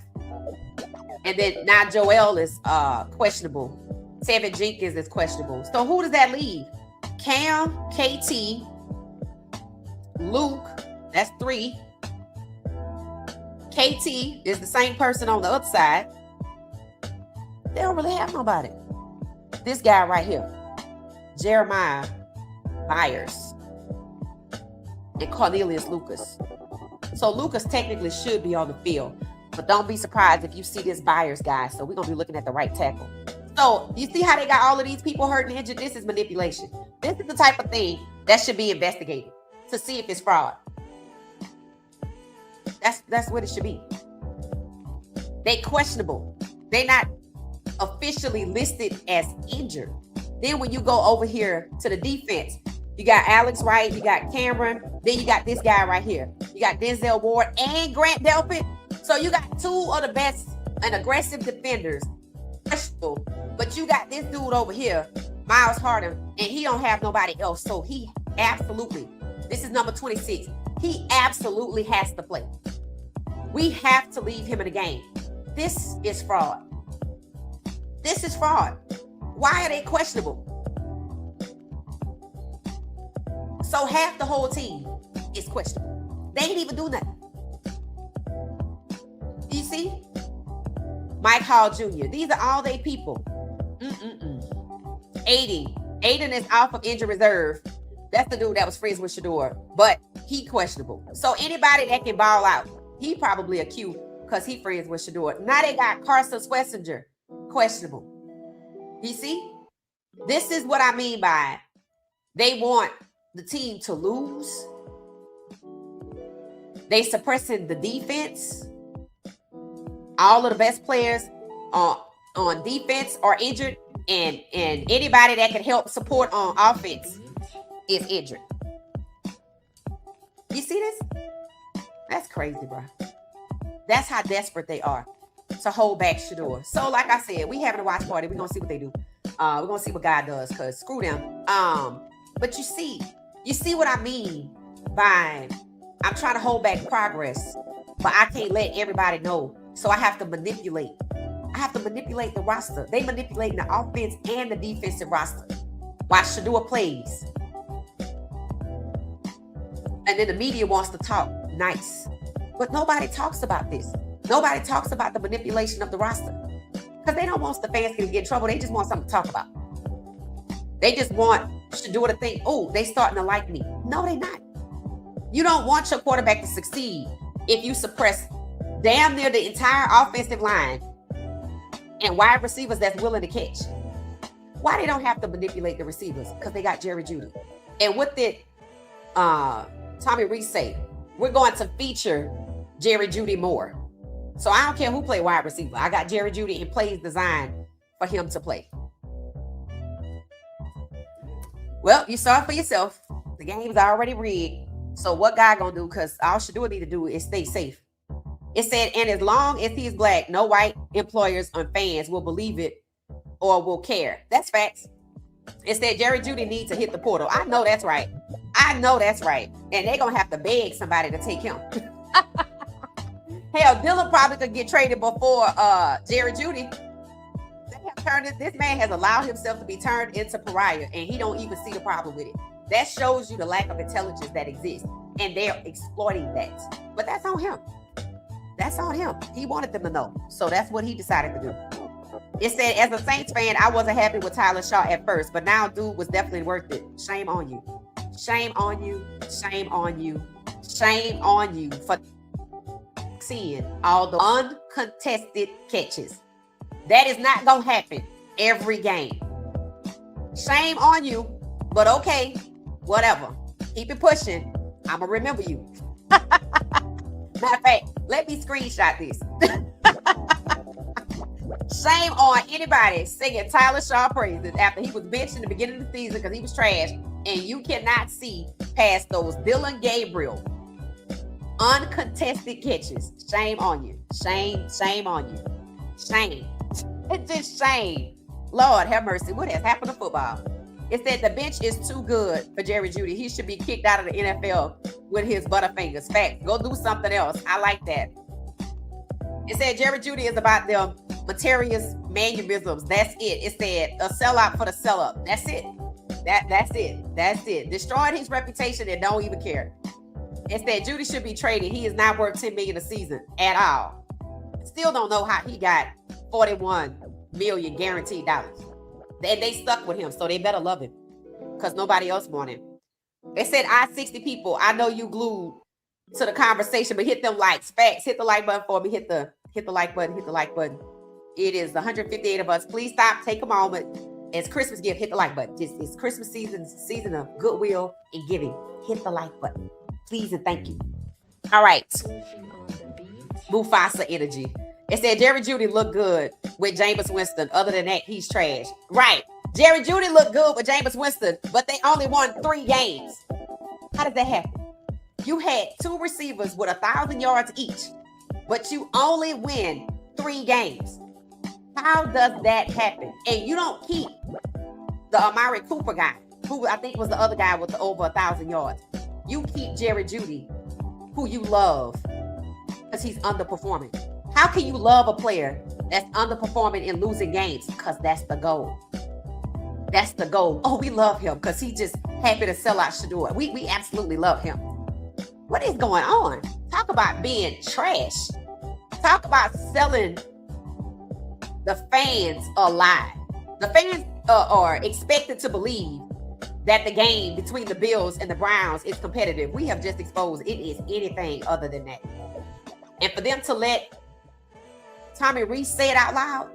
And then now Joel is questionable. Tevin Jenkins is questionable. So who does that leave? Cam, KT, Luke, that's 3. KT is the same person on the other side. They don't really have nobody. This guy right here, Jeremiah Byers and Cornelius Lucas. So Lucas technically should be on the field, but don't be surprised if you see this Byers guy. So we're going to be looking at the right tackle. So you see how they got all of these people hurt and injured? This is manipulation. This is the type of thing that should be investigated to see if it's fraud. That's what it should be. They questionable. They're not officially listed as injured. Then when you go over here to the defense, you got Alex Wright, you got Cameron, then you got this guy right here. You got Denzel Ward and Grant Delpit. So you got 2 of the best and aggressive defenders. But you got this dude over here, Miles Harden, and he don't have nobody else. So he absolutely, this is number 26. He absolutely has to play. We have to leave him in the game. This is fraud. This is fraud. Why are they questionable? So half the whole team is questionable. They ain't even do nothing. You see? Mike Hall Jr. These are all they people. 80. Aiden is off of injury reserve. That's the dude that was friends with Shedeur. But he questionable. So anybody that can ball out, he probably a Q because he friends with Shedeur. Now they got Carson Swessinger. Questionable. You see? This is what I mean by they want the team to lose. They suppressing the defense. All of the best players on defense are injured, and anybody that can help support on offense is injured. You see this? That's crazy, bro. That's how desperate they are to hold back Shedeur. So, like I said, we having a watch party. We're gonna see what they do. We're gonna see what God does, because screw them. But you see what I mean by I'm trying to hold back progress, but I can't let everybody know. So I have to manipulate. I have to manipulate the roster. They manipulate the offense and the defensive roster while Shedeur plays. And then the media wants to talk nice. But nobody talks about this. Nobody talks about the manipulation of the roster. Because they don't want the fans to get in trouble. They just want something to talk about. They just want Shedeur to think, oh, they starting to like me. No, they not. You don't want your quarterback to succeed if you suppress damn near the entire offensive line and wide receivers that's willing to catch. Why they don't have to manipulate the receivers? Because they got Jerry Jeudy. And what did Tommy Reese say? We're going to feature Jerry Jeudy more. So I don't care who play wide receiver. I got Jerry Jeudy and plays designed for him to play. Well, you saw it for yourself. The game's already rigged. So what God gonna do? Because all Shedeur need to do is stay safe. It said, and as long as he's black, no white employers or fans will believe it or will care. That's facts. It said Jerry Jeudy needs to hit the portal. I know that's right. I know that's right. And they're going to have to beg somebody to take him. Hell, Dylan probably could get traded before Jerry Jeudy. This man has allowed himself to be turned into pariah, and he don't even see the problem with it. That shows you the lack of intelligence that exists, and they're exploiting that. But that's on him. That's on him. He wanted them to know. So that's what he decided to do. It said, as a Saints fan, I wasn't happy with Tyler Shaw at first, but now dude was definitely worth it. Shame on you. Shame on you. Shame on you. Shame on you for seeing all the uncontested catches. That is not going to happen every game. Shame on you, but okay, whatever. Keep it pushing. I'm going to remember you. Matter of fact, let me screenshot this. Shame on anybody singing Tyler Shaw praises after he was benched in the beginning of the season because he was trash, and you cannot see past those Dylan Gabriel uncontested catches. Shame on you. Shame on you. Shame. It's just shame. Lord have mercy. What has happened to football? It said the bench is too good for Jerry Jeudy. He should be kicked out of the NFL with his butterfingers. Fact. Go do something else. I like that. It said Jerry Jeudy is about them materials mannerisms. That's it. It said a sellout for the sell-up. That's it. That's it. That's it. Destroyed his reputation and don't even care. It said Jeudy should be traded. He is not worth $10 million a season at all. Still don't know how he got $41 million guaranteed dollars. And they stuck with him, so they better love him because nobody else wanted him. They said, 60 people. I know you glued to the conversation, but hit them likes. Facts. Hit the like button for me. Hit the like button. Hit the like button. It is 158 of us. Please stop. Take a moment. It's Christmas gift. Hit the like button. It's Christmas season of goodwill and giving. Hit the like button. Please and thank you. All right. Mufasa energy. It said Jerry Jeudy looked good with Jameis Winston. Other than that, he's trash. Right. Jerry Jeudy looked good with Jameis Winston, but they only won 3 games. How did that happen? You had 2 receivers with 1,000 yards each, but you only win 3 games. How does that happen? And you don't keep the Amari Cooper guy, who I think was the other guy with the over 1,000 yards. You keep Jerry Jeudy, who you love, because he's underperforming. How can you love a player that's underperforming and losing games? Because that's the goal. That's the goal. Oh, we love him because he's just happy to sell out Shedeur. We absolutely love him. What is going on? Talk about being trash. Talk about selling the fans a lie. The fans are expected to believe that the game between the Bills and the Browns is competitive. We have just exposed it is anything other than that. And for them to let Tommy Reese say it out loud,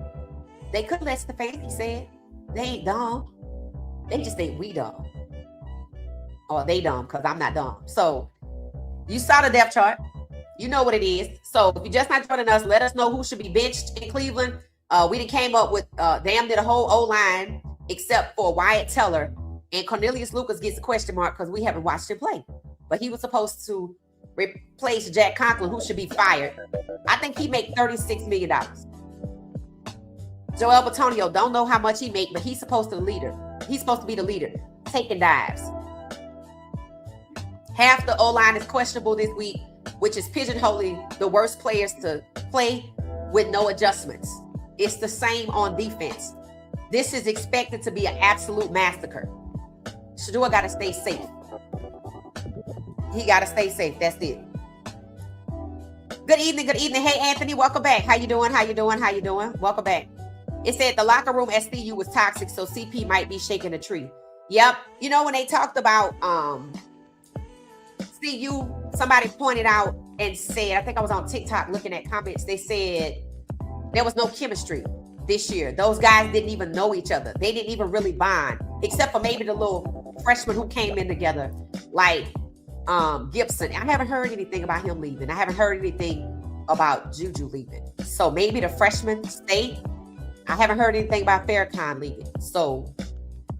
they could let Stefanski say it. They ain't dumb. They just think we dumb. Or they dumb because I'm not dumb. So you saw the depth chart. You know what it is. So if you're just not joining us, let us know who should be benched in Cleveland. We done came up with damn near the whole O-line except for Wyatt Teller. And Cornelius Lucas gets a question mark because we haven't watched him play. But he was supposed to replace Jack Conklin, who should be fired. I think he made $36 million. Joel Bitonio, don't know how much he make, but he's supposed to be the leader, taking dives. Half the O-line is questionable this week, which is pigeonholing the worst players to play with no adjustments. It's the same on defense. This is expected to be an absolute massacre. Shedeur got to stay safe. He got to stay safe. That's it. Good evening. Good evening. Hey, Anthony, welcome back. How you doing? How you doing? How you doing? Welcome back. It said the locker room at CU was toxic, so CP might be shaking a tree. Yep. You know, when they talked about CU, somebody pointed out and said, I think I was on TikTok looking at comments, they said there was no chemistry this year. Those guys didn't even know each other. They didn't even really bond, except for maybe the little freshmen who came in together, like Gibson. I haven't heard anything about him leaving. I haven't heard anything about Juju leaving. So maybe the freshmen stay. I haven't heard anything about Farrakhan leaving. So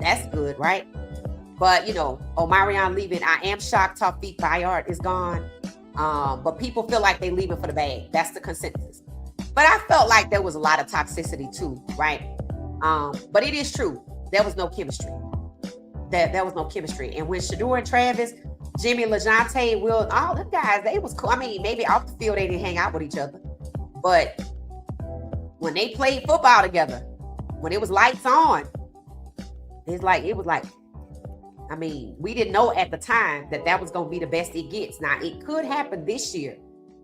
that's good, right? But, you know, Omarion leaving. I am shocked Taufik Bayard is gone. But people feel like they leaving for the bag. That's the consensus. But I felt like there was a lot of toxicity too, right? But it is true. There was no chemistry. There was no chemistry. And when Shedeur and Travis, Jimmy, LaJonte, Will, all the guys, they was cool. I mean, maybe off the field they didn't hang out with each other. But when they played football together, when it was lights on, it was like, I mean, we didn't know at the time that was going to be the best it gets. Now, it could happen this year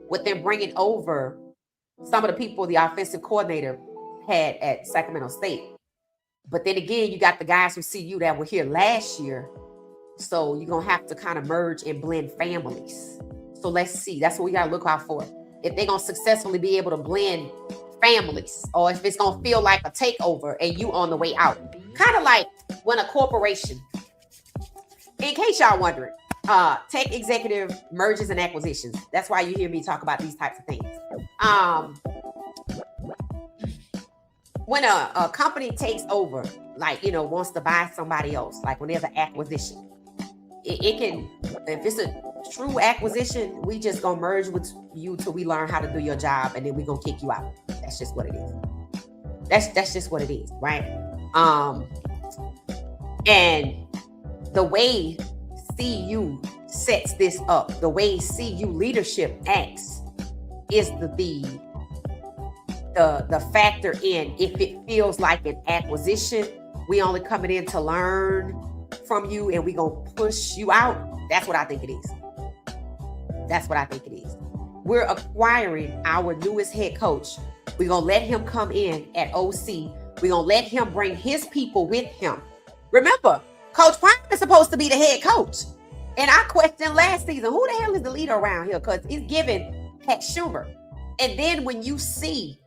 with them bringing over some of the people the offensive coordinator had at Sacramento State. But then again, you got the guys from CU that were here last year. So you're going to have to kind of merge and blend families. So let's see. That's what we got to look out for. If they're going to successfully be able to blend families, or if it's going to feel like a takeover and you on the way out. Kind of like when a corporation, in case y'all wondering, tech executive mergers and acquisitions. That's why you hear me talk about these types of things. When a company takes over, like, you know, wants to buy somebody else, like when there's an acquisition, it can, if it's a true acquisition, we just gonna merge with you till we learn how to do your job, and then we gonna kick you out. That's just what it is. That's just what it is, right? And the way CU sets this up, the way CU leadership acts, is the factor in if it feels like an acquisition, we only coming in to learn from you and we gonna push you out. That's what I think it is. That's what I think it is. We're acquiring our newest head coach. We're gonna let him come in at OC. We're gonna let him bring his people with him. Remember, Coach Prime is supposed to be the head coach. And I questioned last season, who the hell is the leader around here? Because it's given Pat Schumer. And then when you see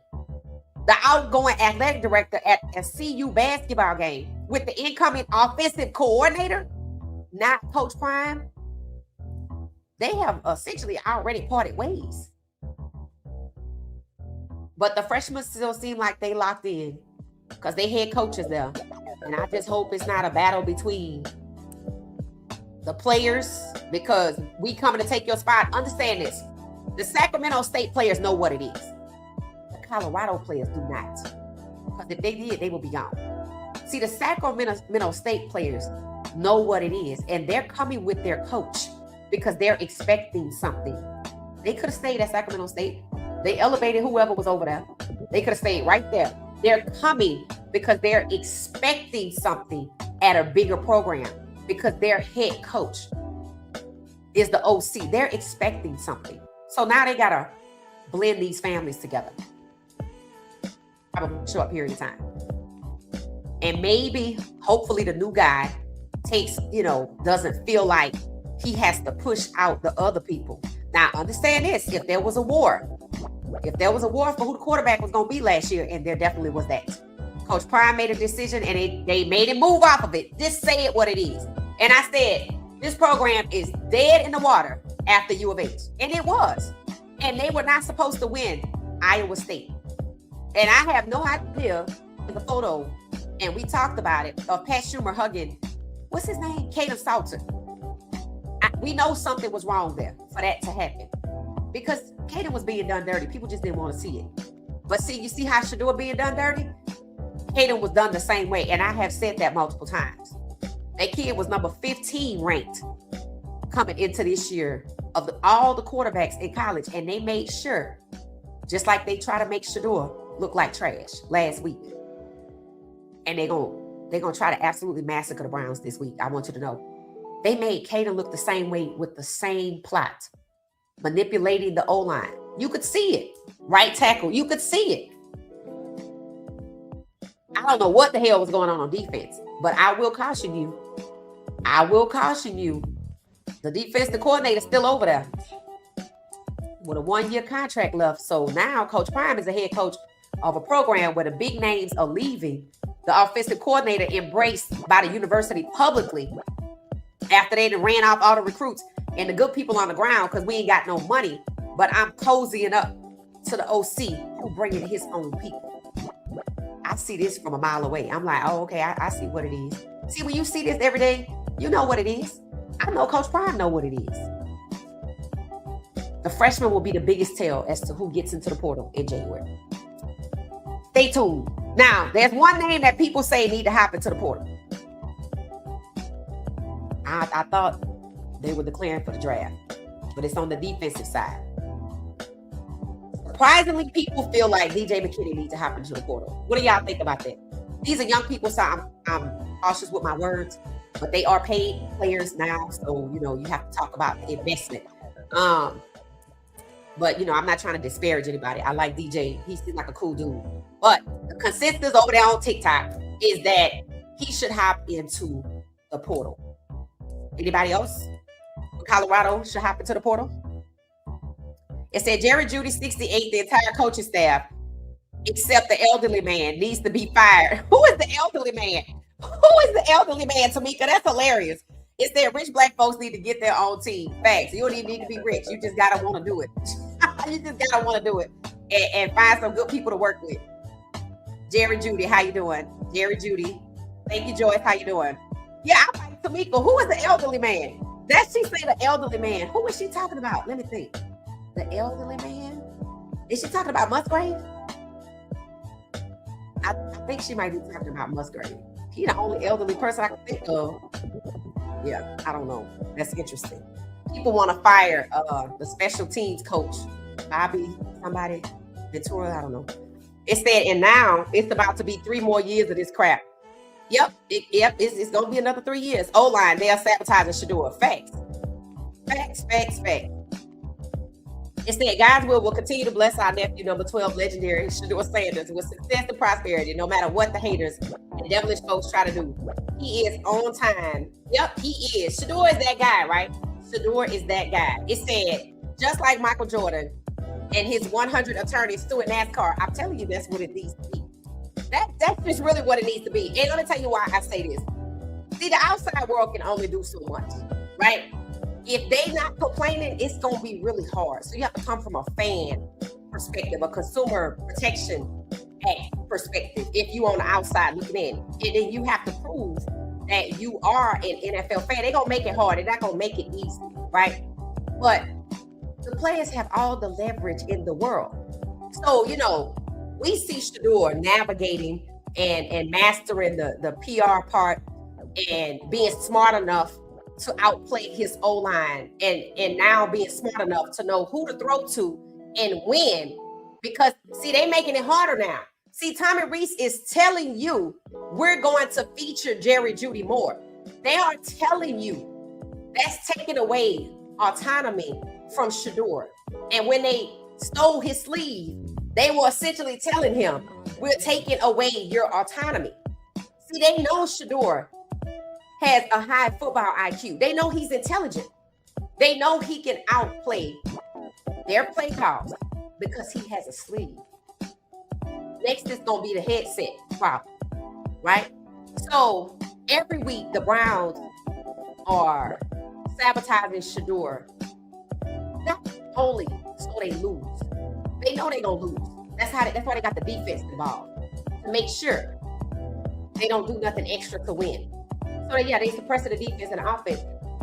the outgoing athletic director at a CU basketball game with the incoming offensive coordinator, not Coach Prime, they have essentially already parted ways. But the freshmen still seem like they locked in because they head coaches there. And I just hope it's not a battle between the players, because we coming to take your spot. Understand this. The Sacramento State players know what it is. The Colorado players do not. Because if they did, they would be gone. See, the Sacramento State players know what it is, and they're coming with their coach because they're expecting something. They could have stayed at Sacramento State. They elevated whoever was over there. They could have stayed right there. They're coming because they're expecting something at a bigger program because their head coach is the OC. They're expecting something. So now they got to blend these families together. Probably a short period of time. And maybe, hopefully, the new guy doesn't feel like he has to push out the other people. Now, understand this. If there was a war for who the quarterback was going to be last year, and there definitely was that. Coach Prime made a decision, and they made him move off of it. Just say it what it is. And I said, this program is dead in the water after U of H. And it was. And they were not supposed to win Iowa State. And I have no idea in the photo, and we talked about it, of Pat Schumer hugging, what's his name? Caden Salter. We know something was wrong there for that to happen. Because Caden was being done dirty. People just didn't want to see it. But see, you see how Shedeur being done dirty? Caden was done the same way. And I have said that multiple times. That kid was number 15 ranked coming into this year of all the quarterbacks in college. And they made sure, just like they try to make Shedeur look like trash last week. And they're gonna try to absolutely massacre the Browns this week. I want you to know. They made Caden look the same way with the same plot. Manipulating the O-line. You could see it. Right tackle. You could see it. I don't know what the hell was going on defense, but I will caution you. The defensive coordinator is still over there with a 1-year contract left. So now Coach Prime is the head coach of a program where the big names are leaving. The offensive coordinator embraced by the university publicly after they ran off all the recruits and the good people on the ground because we ain't got no money. But I'm cozying up to the OC who bringing his own people. I see this from a mile away. I'm like, oh, okay, I see what it is. See, when you see this every day, you know what it is. I know Coach Prime know what it is. The freshman will be the biggest tell as to who gets into the portal in January. Stay tuned. Now, there's one name that people say need to happen to the portal. I thought they were declaring for the draft, but it's on the defensive side. Surprisingly, people feel like DJ McKinney needs to hop into the portal. What do y'all think about that? These are young people, so I'm cautious with my words, but they are paid players now, so you have to talk about the investment. But I'm not trying to disparage anybody. I like DJ. He seems like a cool dude. But the consensus over there on TikTok is that he should hop into the portal. Anybody else? Colorado should hop into the portal. It said Jerry Jeudy, 68, the entire coaching staff, except the elderly man, needs to be fired. Who is the elderly man? Who is the elderly man, Tamika? That's hilarious. It said rich black folks need to get their own team. Facts. You don't even need to be rich. You just gotta want to do it. You just gotta want to do it and find some good people to work with. Jerry Jeudy, how you doing? Jerry Jeudy. Thank you, Joyce. How you doing? Yeah, I'm like Tamika. Who is the elderly man? That she say the elderly man. Who is she talking about? Let me think. The elderly man? Is she talking about Musgrave? I think she might be talking about Musgrave. He's the only elderly person I can think of. Yeah, I don't know. That's interesting. People want to fire the special teams coach, Bobby, somebody, Ventura, I don't know. It said, and now it's about to be 3 more years of this crap. Yep, it's going to be another 3 years. O-line, they are sabotaging Shedeur. Facts. It said, God's will continue to bless our nephew, number 12, legendary Shedeur Sanders, with success and prosperity, no matter what the haters and devilish folks try to do. He is on time. Yep, he is. Shedeur is that guy, right? Shedeur is that guy. It said, just like Michael Jordan and his 100 attorneys suing NASCAR, I'm telling you, that's what it needs to be. That's just really what it needs to be. And let me tell you why I say this. See, the outside world can only do so much, right? If they not complaining, it's going to be really hard. So you have to come from a fan perspective, a consumer protection act perspective, if you on the outside looking in. And then you have to prove that you are an NFL fan. They're going to make it hard. They're not going to make it easy, right? But the players have all the leverage in the world. So, we see Shedeur navigating and mastering the PR part and being smart enough to outplay his O-line and now being smart enough to know who to throw to and when. Because see, they making it harder now. See, Tommy Rees is telling you we're going to feature Jerry Jeudy more. They are telling you that's taking away autonomy from Shedeur. And when they stole his sleeve, they were essentially telling him, we're taking away your autonomy. See, they know Shedeur has a high football IQ. They know he's intelligent. They know he can outplay their play calls because he has a sleeve. Next is going to be the headset problem, right? So every week the Browns are sabotaging Shedeur, not only so they lose. They know they're going to lose. That's why they got the defense involved, to make sure they don't do nothing extra to win. So yeah, they suppress the defense and the offense,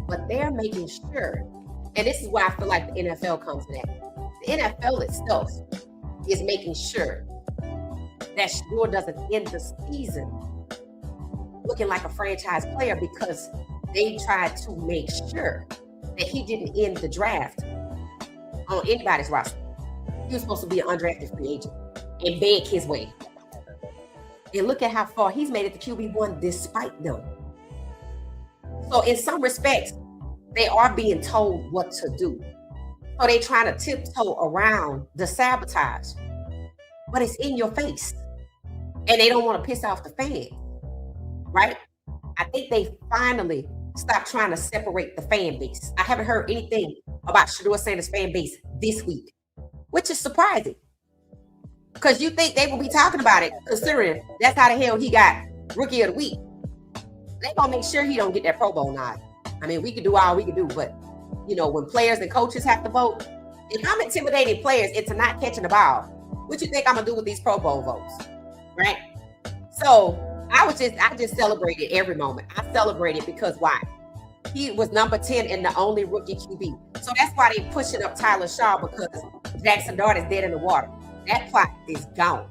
but they're making sure, and this is why I feel like the NFL comes in that. The NFL itself is making sure that Shedeur doesn't end the season looking like a franchise player, because they tried to make sure that he didn't end the draft on anybody's roster. He was supposed to be an undrafted free agent and beg his way. And look at how far he's made it to QB1 despite them. So in some respects, they are being told what to do. So they're trying to tiptoe around the sabotage, but it's in your face. And they don't want to piss off the fans, right? I think they finally stopped trying to separate the fan base. I haven't heard anything about Shedeur Sanders' fan base this week, which is surprising. Because you think they will be talking about it, considering that's how the hell he got Rookie of the Week. They're going to make sure he don't get that Pro Bowl nod. I mean, we can do all we can do, but, you know, when players and coaches have to vote, if I'm intimidating players into not catching the ball, what you think I'm going to do with these Pro Bowl votes, right? So I just celebrated every moment. I celebrated because why? He was number 10 and the only rookie QB. So that's why they're pushing up Tyler Shaw, because Jackson Dart is dead in the water. That plot is gone.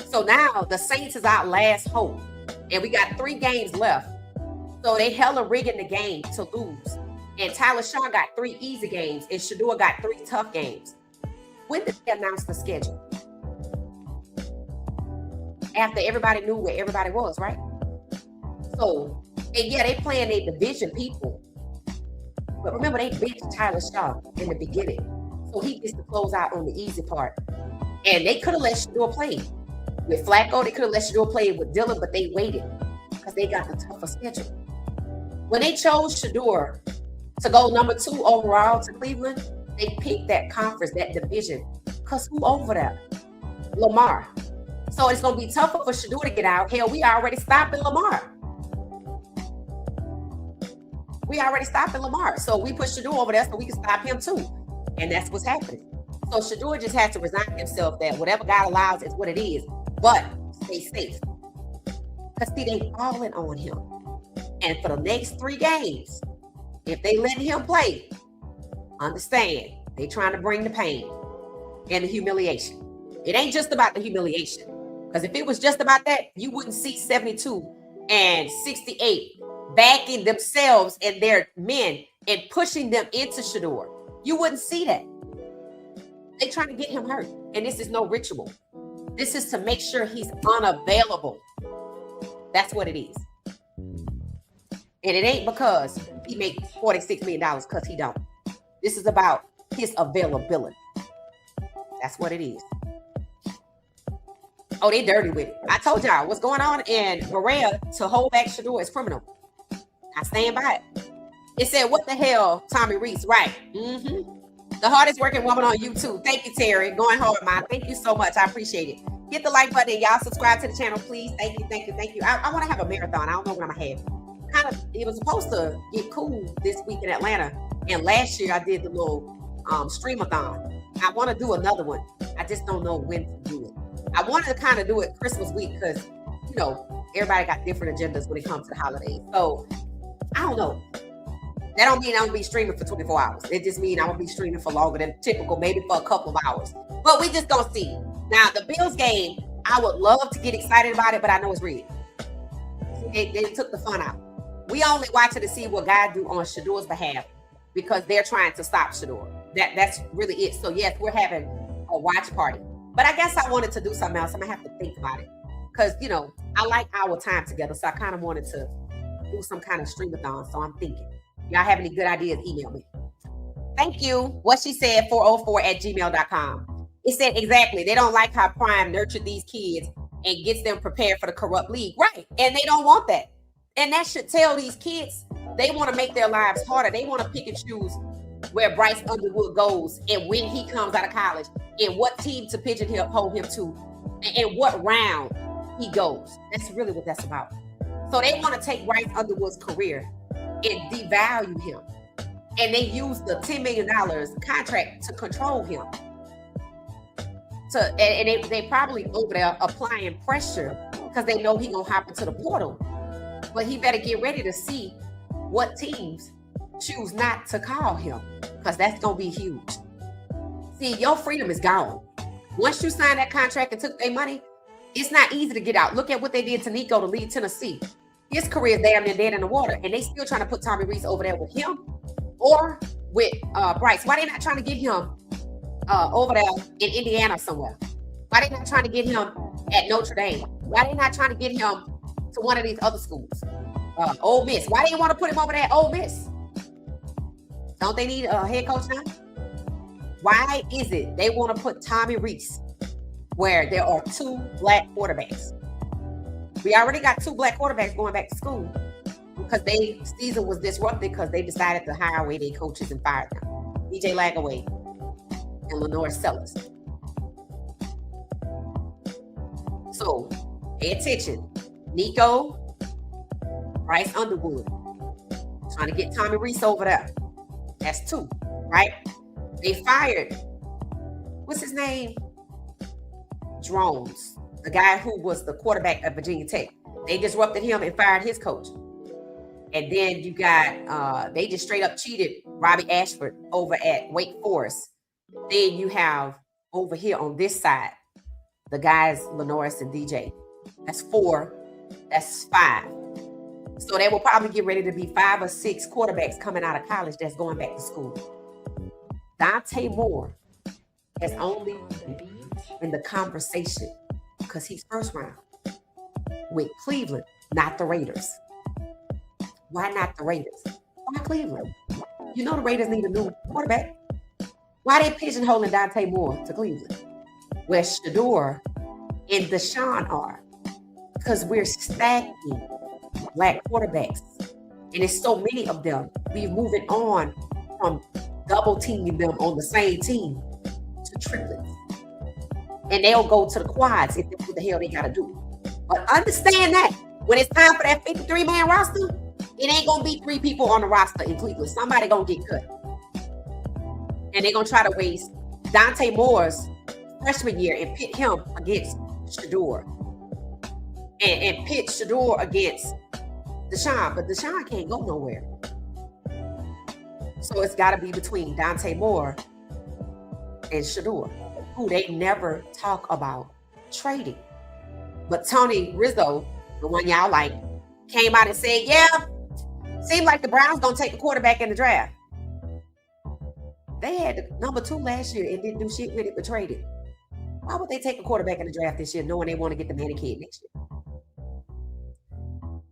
So now the Saints is our last hope. And we got 3 games left. So they hella rigging the game to lose. And Tyler Shaw got 3 easy games and Shedeur got 3 tough games. When did they announce the schedule? After everybody knew where everybody was, right? So, and yeah, they playing their division people. But remember, they benched Tyler Shaw in the beginning. So he gets to close out on the easy part. And they could have let Shedeur play with Flacco. They could have let Shedeur play with Dillon, but they waited because they got the tougher schedule. When they chose Shedeur to go number 2 overall to Cleveland, they picked that conference, that division. Because who over there? Lamar. So it's going to be tougher for Shedeur to get out. Hell, we already stopping Lamar. So we put Shedeur over there so we can stop him too. And that's what's happening. So Shedeur just has to resign himself that whatever God allows is what it is. But stay safe. Because see, they falling on him. And for the next 3 games, if they let him play, understand, they trying to bring the pain and the humiliation. It ain't just about the humiliation. Because if it was just about that, you wouldn't see 72 and 68 backing themselves and their men and pushing them into Shedeur. You wouldn't see that. They trying to get him hurt. And this is no ritual. This is to make sure he's unavailable. That's what it is. And it ain't because he make $46 million, because he don't. This is about his availability. That's what it is. Oh, they dirty with it. I told y'all what's going on in Berea to hold back Shedeur is criminal. I stand by it. It said, what the hell, Tommy Rees? Right. The hardest working woman on YouTube. Thank you, Terry. Going hard, Ma. Thank you so much. I appreciate it. Hit the like button. Y'all subscribe to the channel, please. Thank you. I want to have a marathon. I don't know when I'm going to have. It was supposed to get cool this week in Atlanta. And last year I did the little streamathon. I want to do another one. I just don't know when to do it. I wanted to kind of do it Christmas week because, you know, everybody got different agendas when it comes to the holidays. So I don't know. That don't mean I'm going to be streaming for 24 hours. It just means I'm going to be streaming for longer than typical, maybe for a couple of hours. But we just going to see. Now, the Bills game, I would love to get excited about it, but I know it's rigged. They took the fun out. We only watch it to see what God do on Shedeur's behalf because they're trying to stop Shedeur. That's really it. So yes, we're having a watch party. But I guess I wanted to do something else. I'm gonna have to think about it. Because I like our time together. So I kind of wanted to do some kind of streamathon. So I'm thinking. Y'all have any good ideas, email me. Thank you. What she said, 404@gmail.com. It said exactly. They don't like how Prime nurtured these kids and gets them prepared for the corrupt league. Right. And they don't want that. And that should tell these kids they want to make their lives harder. They want to pick and choose where Bryce Underwood goes and when he comes out of college and what team to pigeonhole him to and what round he goes. That's really what that's about. So they want to take Bryce Underwood's career and devalue him. And they use the $10 million contract to control him. And they probably over there applying pressure because they know he gonna hop into the portal. But he better get ready to see what teams choose not to call him because that's gonna be huge. See, your freedom is gone. Once you sign that contract and took their money, it's not easy to get out. Look at what they did to Nico to leave Tennessee. His career is damn near dead in the water, and they still trying to put Tommy Reese over there with him or with Bryce. Why they not trying to get him over there in Indiana somewhere? Why they not trying to get him at Notre Dame? Why they not trying to get him to one of these other schools? Ole Miss. Why they want to put him over there at Ole Miss? Don't they need a head coach now? Why is it they want to put Tommy Reese where there are 2 black quarterbacks? We already got 2 black quarterbacks going back to school because their season was disrupted because they decided to hire away their coaches and fire them. DJ Lagaway and Lenore Sellers. So pay attention. Nico, Bryce Underwood, trying to get Tommy Reese over there. That's 2, right? They fired, what's his name? Drones, the guy who was the quarterback at Virginia Tech. They disrupted him and fired his coach. And then you got, they just straight up cheated Robbie Ashford over at Wake Forest. Then you have over here on this side, the guys, Lenoris and DJ. That's 4. That's 5. So they will probably get ready to be 5 or 6 quarterbacks coming out of college that's going back to school. Dante Moore has only been in the conversation because he's first round with Cleveland, not the Raiders. Why not the Raiders? Why Cleveland? You know the Raiders need a new quarterback. Why they pigeonholing Dante Moore to Cleveland? Where Shedeur and Deshaun are. Because we're stacking black quarterbacks. And it's so many of them. We're moving on from double teaming them on the same team to triplets. And they'll go to the quads if that's what the hell they got to do. But understand that when it's time for that 53-man roster, it ain't going to be 3 people on the roster in Cleveland. Somebody going to get cut. And they're going to try to waste Dante Moore's freshman year and pit him against Shedeur. And pit Shedeur against Deshaun. But Deshaun can't go nowhere. So it's got to be between Dante Moore and Shedeur, who they never talk about trading. But Tony Rizzo, the one y'all like, came out and said, yeah, seemed like the Browns going to take a quarterback in the draft. They had the number 2 last year and didn't do shit with it but trade it. Why would they take a quarterback in the draft this year knowing they want to get the Manning kid next year?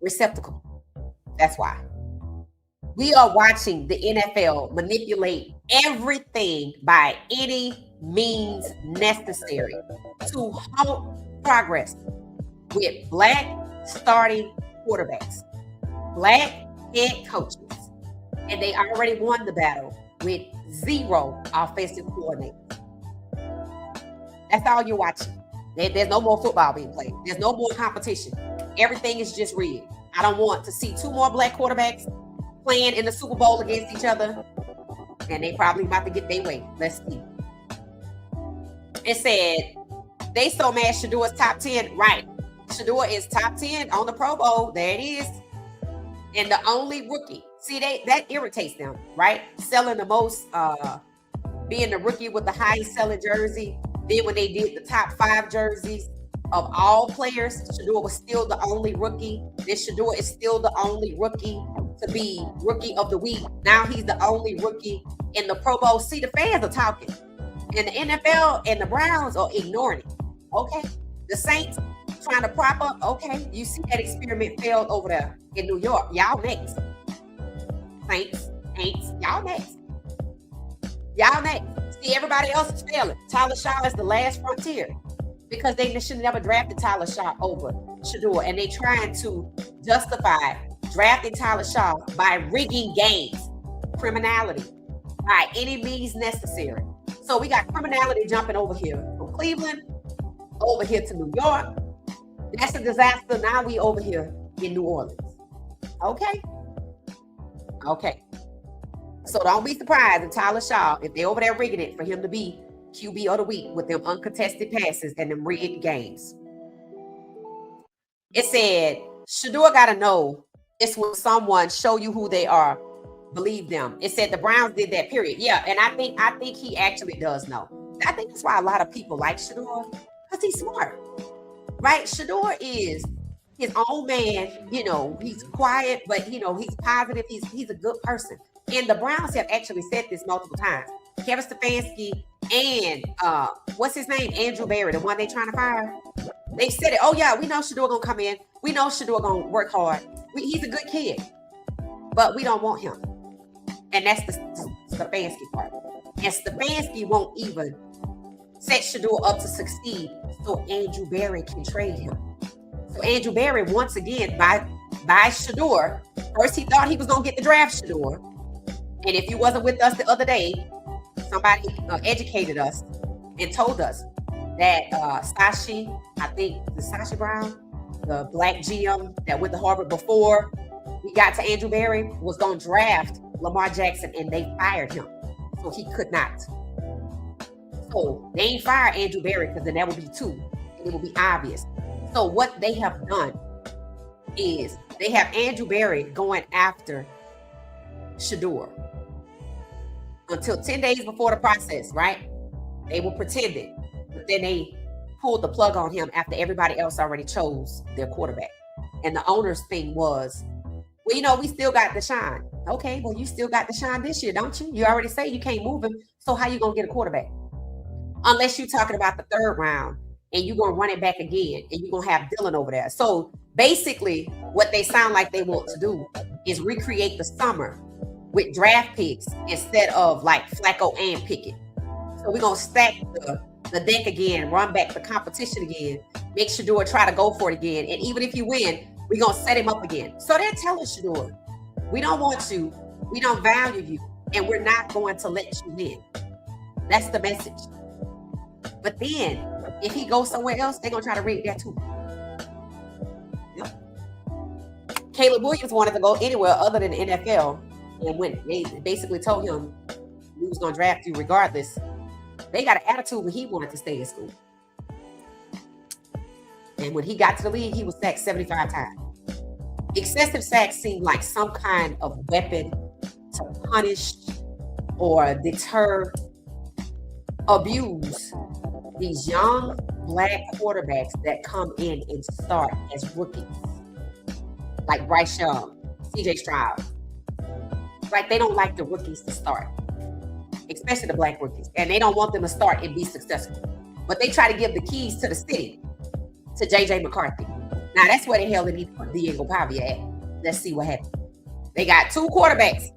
Receptacle. That's why. We are watching the NFL manipulate everything by any means necessary to halt progress with black starting quarterbacks, black head coaches, and they already won the battle with 0 offensive coordinators. That's all you're watching. There's no more football being played. There's no more competition. Everything is just rigged. I don't want to see 2 more black quarterbacks playing in the Super Bowl against each other, and they probably about to get their way. Let's see. It said they so mad Shedeur is top 10. Right. Shedeur is top 10 on the Pro Bowl. There it is. And the only rookie. See, that irritates them, right? Selling the most, being the rookie with the highest selling jersey. Then when they did the top 5 jerseys of all players, Shedeur was still the only rookie. Then Shedeur is still the only rookie to be rookie of the week. Now he's the only rookie in the Pro Bowl. See, the fans are talking. And the NFL and the Browns are ignoring it. Okay. The Saints trying to prop up. Okay. You see that experiment failed over there in New York. Y'all next. Saints, y'all next. Y'all next. See, everybody else is failing. Tyler Shaw is the last frontier because they should have never drafted Tyler Shaw over Shedeur. And they trying to justify drafting Tyler Shaw by rigging games, criminality, by any means necessary. So we got criminality jumping over here from Cleveland, over here to New York. That's a disaster. Now we over here in New Orleans. Okay. Okay. So don't be surprised if Tyler Shaw, if they're over there rigging it for him to be QB of the week with them uncontested passes and them rigged games. It said, Shedeur got to know it's when someone show you who they are, believe them. It said the Browns did that, period. Yeah, and I think he actually does know. I think that's why a lot of people like Shedeur, because he's smart, right? Shedeur is his own man. You know, he's quiet, but you know, he's positive. He's a good person. And the Browns have actually said this multiple times. Kevin Stefanski and what's his name? Andrew Berry, the one they trying to fire. They said it. Oh yeah, we know Shedeur gonna come in. We know Shedeur gonna work hard. He's a good kid, but we don't want him. And that's the Stefanski part. And Stefanski won't even set Shedeur up to succeed so Andrew Berry can trade him. So Andrew Berry, once again, by Shedeur, first he thought he was going to get the draft Shedeur. And if you wasn't with us the other day, somebody educated us and told us that Sashi, I think the Sashi Brown, the black GM that went to Harvard before we got to Andrew Berry, was going to draft Lamar Jackson, and they fired him. So he could not. So they ain't fire Andrew Berry because then that would be 2. And it would be obvious. So what they have done is they have Andrew Berry going after Shedeur until 10 days before the process, right? They were pretending, but then they pulled the plug on him after everybody else already chose their quarterback. And the owner's thing was, well, you know, we still got Deshaun. Okay, well, you still got Deshaun this year, don't you? You already say you can't move him. So how you going to get a quarterback? Unless you're talking about the 3rd round and you're going to run it back again and you're going to have Dylan over there. So basically what they sound like they want to do is recreate the summer with draft picks instead of like Flacco and Pickett. So we're going to stack the deck again, run back the competition again, make Shedeur try to go for it again. And even if you win, we're going to set him up again. So they're telling Shedeur, we don't want you, we don't value you, and we're not going to let you win. That's the message. But then, if he goes somewhere else, they're going to try to rig that too. Yep. Caleb Williams wanted to go anywhere other than the NFL. And when they basically told him we was going to draft you regardless, they got an attitude when he wanted to stay in school. And when he got to the league, he was sacked 75 times. Excessive sacks seemed like some kind of weapon to punish or deter, abuse these young black quarterbacks that come in and start as rookies. Like Bryce Young, CJ Stroud. Like they don't like the rookies to start, especially the black rookies. And they don't want them to start and be successful. But they try to give the keys to the city to JJ McCarthy. Now that's where the hell they need to put Diego Pavia at. Let's see what happens. They got 2 quarterbacks.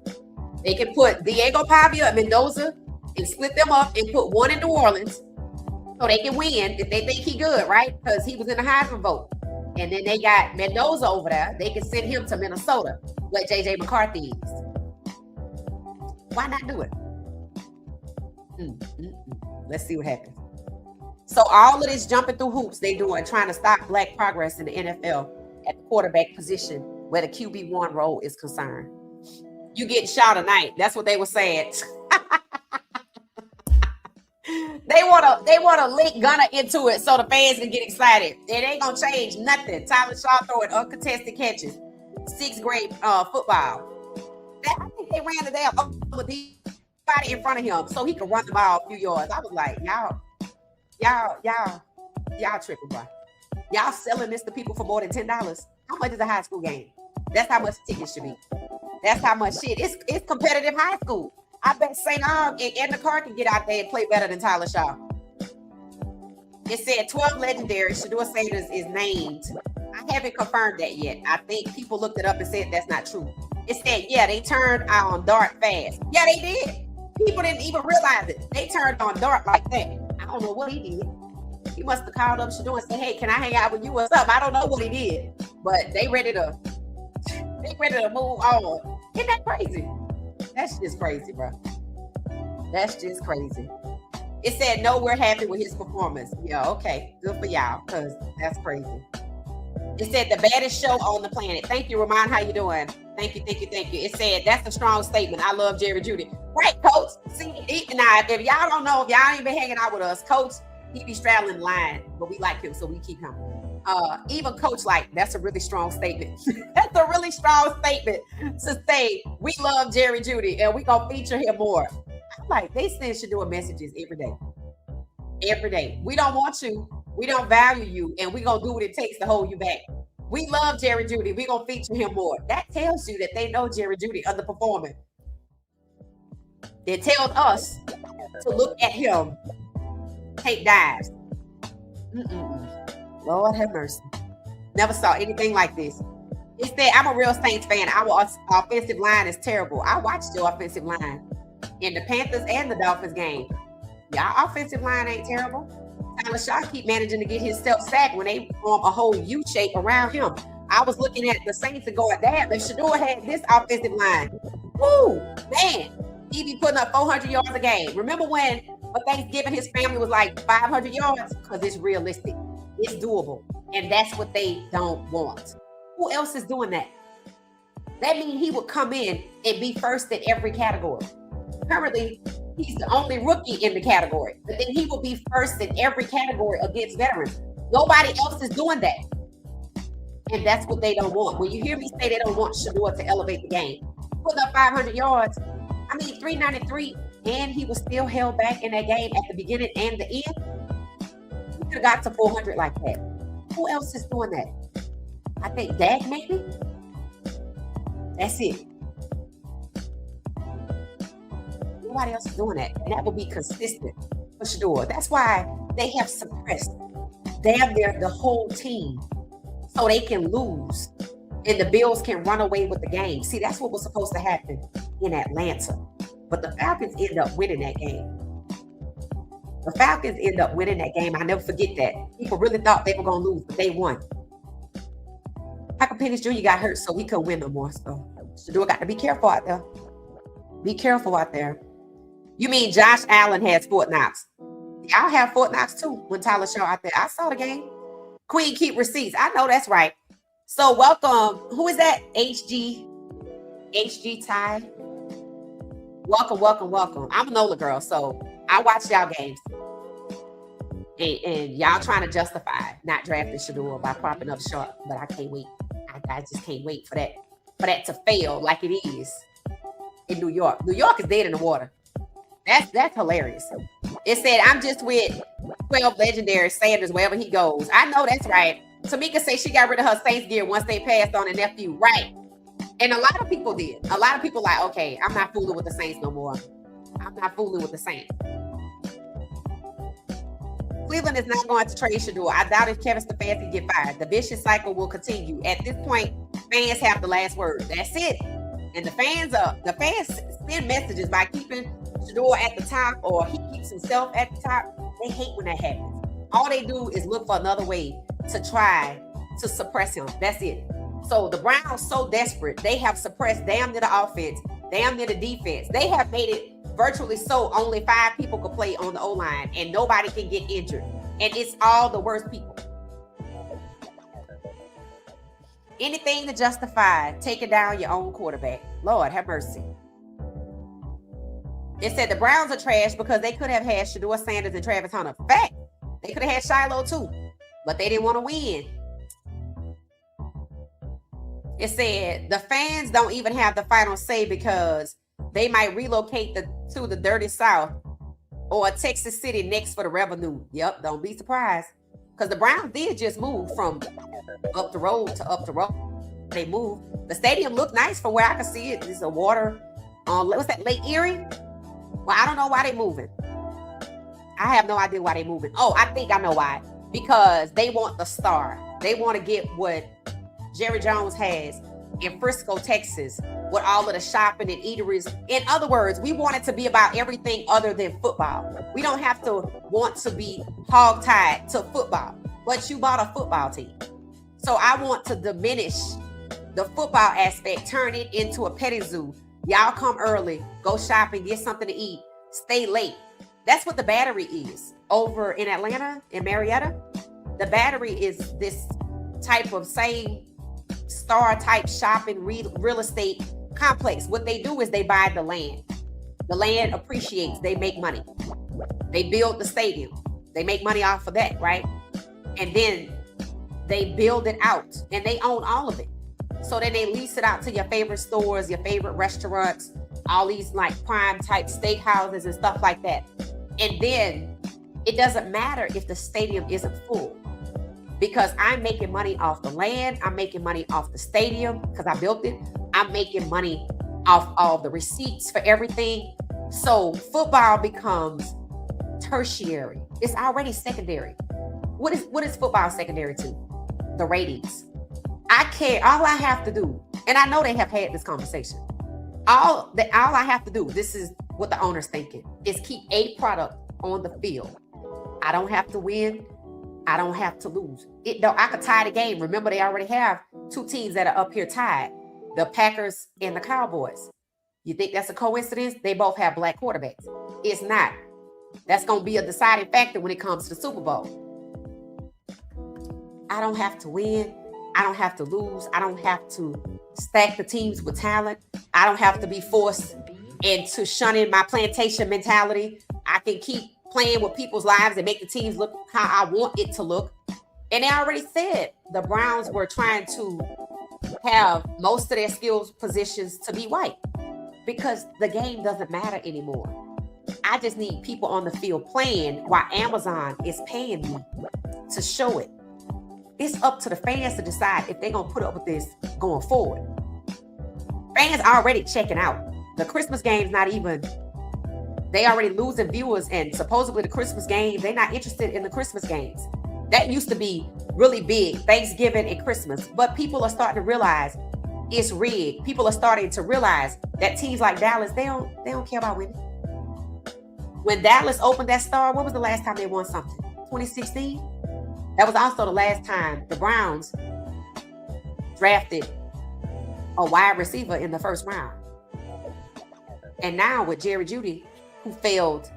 They can put Diego Pavia and Mendoza and split them up and put one in New Orleans so they can win if they think he good, right? Because he was in the Heisman vote. And then they got Mendoza over there. They can send him to Minnesota, where JJ McCarthy is. Why not do it? Let's see what happens. So all of this jumping through hoops they doing, trying to stop black progress in the NFL at the quarterback position where the QB1 role is concerned. You getting shot tonight. That's what they were saying. They want to link Gunner into it so the fans can get excited. It ain't gonna change nothing. Tyler Shaw throwing uncontested catches, 6th grade football. I think they ran the damn with the body in front of him so he could run the ball a few yards. I was like, y'all Y'all tripping, bro. Y'all selling this to people for more than $10. How much is a high school game? That's how much tickets should be. That's how much shit. It's competitive high school. I bet St. Aug and the car can get out there and play better than Tyler Shaw. It said 12 legendary. Shedeur Sanders is named. I haven't confirmed that yet. I think people looked it up and said that's not true. It said, yeah, they turned on Dart fast. Yeah, they did. People didn't even realize it. They turned on Dart like that. I don't know what he did. He must have called up Shedeur and said, hey, can I hang out with you or something? I don't know what he did. But they ready to move on. Isn't that crazy? That's just crazy, bro. That's just crazy. It said, no, we're happy with his performance. Yeah, okay. Good for y'all, because that's crazy. It said, the baddest show on the planet. Thank you, Ramon. How you doing? Thank you. It said, that's a strong statement. I love Jerry Judy. Right, Coach. See, now, if y'all don't know, if y'all ain't been hanging out with us, Coach, he be straddling the line, but we like him, so we keep him. Even Coach, like, that's a really strong statement. That's a really strong statement to say, we love Jerry Judy, and we gonna feature him more. I'm like, they send Shedeur messages every day. Every day. We don't want you. We don't value you, and we gonna do what it takes to hold you back. We love Jerry Judy. We gonna feature him more. That tells you that they know Jerry Judy underperforming. It tells us to look at him, take dives. Lord have mercy. Never saw anything like this. It said, I'm a real Saints fan. Our offensive line is terrible. I watched your offensive line in the Panthers and the Dolphins game. Y'all offensive line ain't terrible. Tyler Shaw keep managing to get himself sacked when they form a whole U shape around him. I was looking at the Saints and going, damn, if Shedeur had this offensive line, woo, man, he'd be putting up 400 yards a game. Remember when for Thanksgiving his family was like 500 yards? Because it's realistic. It's doable. And that's what they don't want. Who else is doing that? That means he would come in and be first in every category. Currently, he's the only rookie in the category. But then he will be first in every category against veterans. Nobody else is doing that. And that's what they don't want. When you hear me say they don't want Shedeur to elevate the game, put up 500 yards, 393, and he was still held back in that game at the beginning and the end. He could have got to 400 like that. Who else is doing that? I think Dak maybe. That's it. Nobody else is doing that. And that will be consistent for Shedeur. That's why they have suppressed damn near the whole team so they can lose and the Bills can run away with the game. See, that's what was supposed to happen in Atlanta. But the Falcons end up winning that game. The Falcons end up winning that game. I never forget that. People really thought they were going to lose, but they won. Michael Penix Jr. got hurt, so he couldn't win no more. So Shedeur got to be careful out there. Be careful out there. You mean Josh Allen has Fort Knox? Y'all have Fort Knox too when Tyler Shaw out there. I saw the game. Queen keep receipts. I know that's right. So welcome. Who is that? HG Ty. Welcome. I'm a NOLA girl, so I watch y'all games. And y'all trying to justify not drafting Shedeur by propping up Sharp, but I can't wait. I just can't wait for that to fail like it is in New York. New York is dead in the water. That's hilarious. It said, I'm just with 12 legendary Sanders wherever he goes. I know that's right. Tamika said she got rid of her Saints gear once they passed on a nephew. Right. And a lot of people did. A lot of people like, okay, I'm not fooling with the Saints no more. I'm not fooling with the Saints. Cleveland is not going to trade Shedeur. I doubt if Kevin Stefanski get fired. The vicious cycle will continue. At this point, fans have the last word. That's it. And the fans send messages by keeping Shedeur at the top, or he keeps himself at the top. They hate when that happens. All they do is look for another way to try to suppress him. That's it. So the Browns so desperate, they have suppressed damn near the offense, damn near the defense. They have made it virtually so only 5 people could play on the O-line and nobody can get injured. And it's all the worst people. Anything to justify taking down your own quarterback. Lord have mercy. It said the Browns are trash because they could have had Shedeur Sanders and Travis Hunter. Fact. They could have had Shiloh too, but they didn't want to win. It said the fans don't even have the final say because they might relocate to the dirty South or a Texas City next for the revenue. Yep, don't be surprised. Because the Browns did just move from up the road to up the road. They moved. The stadium looked nice from where I could see it. There's a water what's that, Lake Erie? Well, I don't know why they moving. I have no idea why they moving. Oh, I think I know why. Because they want the star. They want to get what Jerry Jones has in Frisco, Texas, with all of the shopping and eateries. In other words, we want it to be about everything other than football. We don't have to want to be hog-tied to football, but you bought a football team. So I want to diminish the football aspect, turn it into a petting zoo. Y'all come early, go shopping, get something to eat, stay late. That's what the Battery is over in Atlanta, in Marietta. The Battery is this type of same star type shopping real estate complex. What they do is they buy the land. The land appreciates, they make money. They build the stadium. They make money off of that, right? And then they build it out and they own all of it. So then they lease it out to your favorite stores, your favorite restaurants, all these like prime type steakhouses and stuff like that. And then it doesn't matter if the stadium isn't full, because I'm making money off the land. I'm making money off the stadium because I built it. I'm making money off all the receipts for everything. So football becomes tertiary. It's already secondary. What is football secondary to? The ratings. I care. All I have to do, and I know they have had this conversation. All I have to do, this is what the owner's thinking, is keep a product on the field. I don't have to win. I don't have to lose. I could tie the game. Remember, they already have two teams that are up here tied, the Packers and the Cowboys. You think that's a coincidence? They both have black quarterbacks. It's not. That's going to be a deciding factor when it comes to the Super Bowl. I don't have to win. I don't have to lose. I don't have to stack the teams with talent. I don't have to be forced into shunning my plantation mentality. I can keep playing with people's lives and make the teams look how I want it to look. And they already said the Browns were trying to have most of their skills positions to be white because the game doesn't matter anymore. I just need people on the field playing while Amazon is paying me to show it. It's up to the fans to decide if they're going to put up with this going forward. Fans are already checking out. The Christmas game's not even, they already losing viewers, and supposedly the Christmas game, they're not interested in the Christmas games. That used to be really big, Thanksgiving and Christmas, but people are starting to realize it's rigged. People are starting to realize that teams like Dallas, they don't care about winning. When Dallas opened that star, when was the last time they won something? 2016? That was also the last time the Browns drafted a wide receiver in the first round. And now with Jerry Jeudy, who failed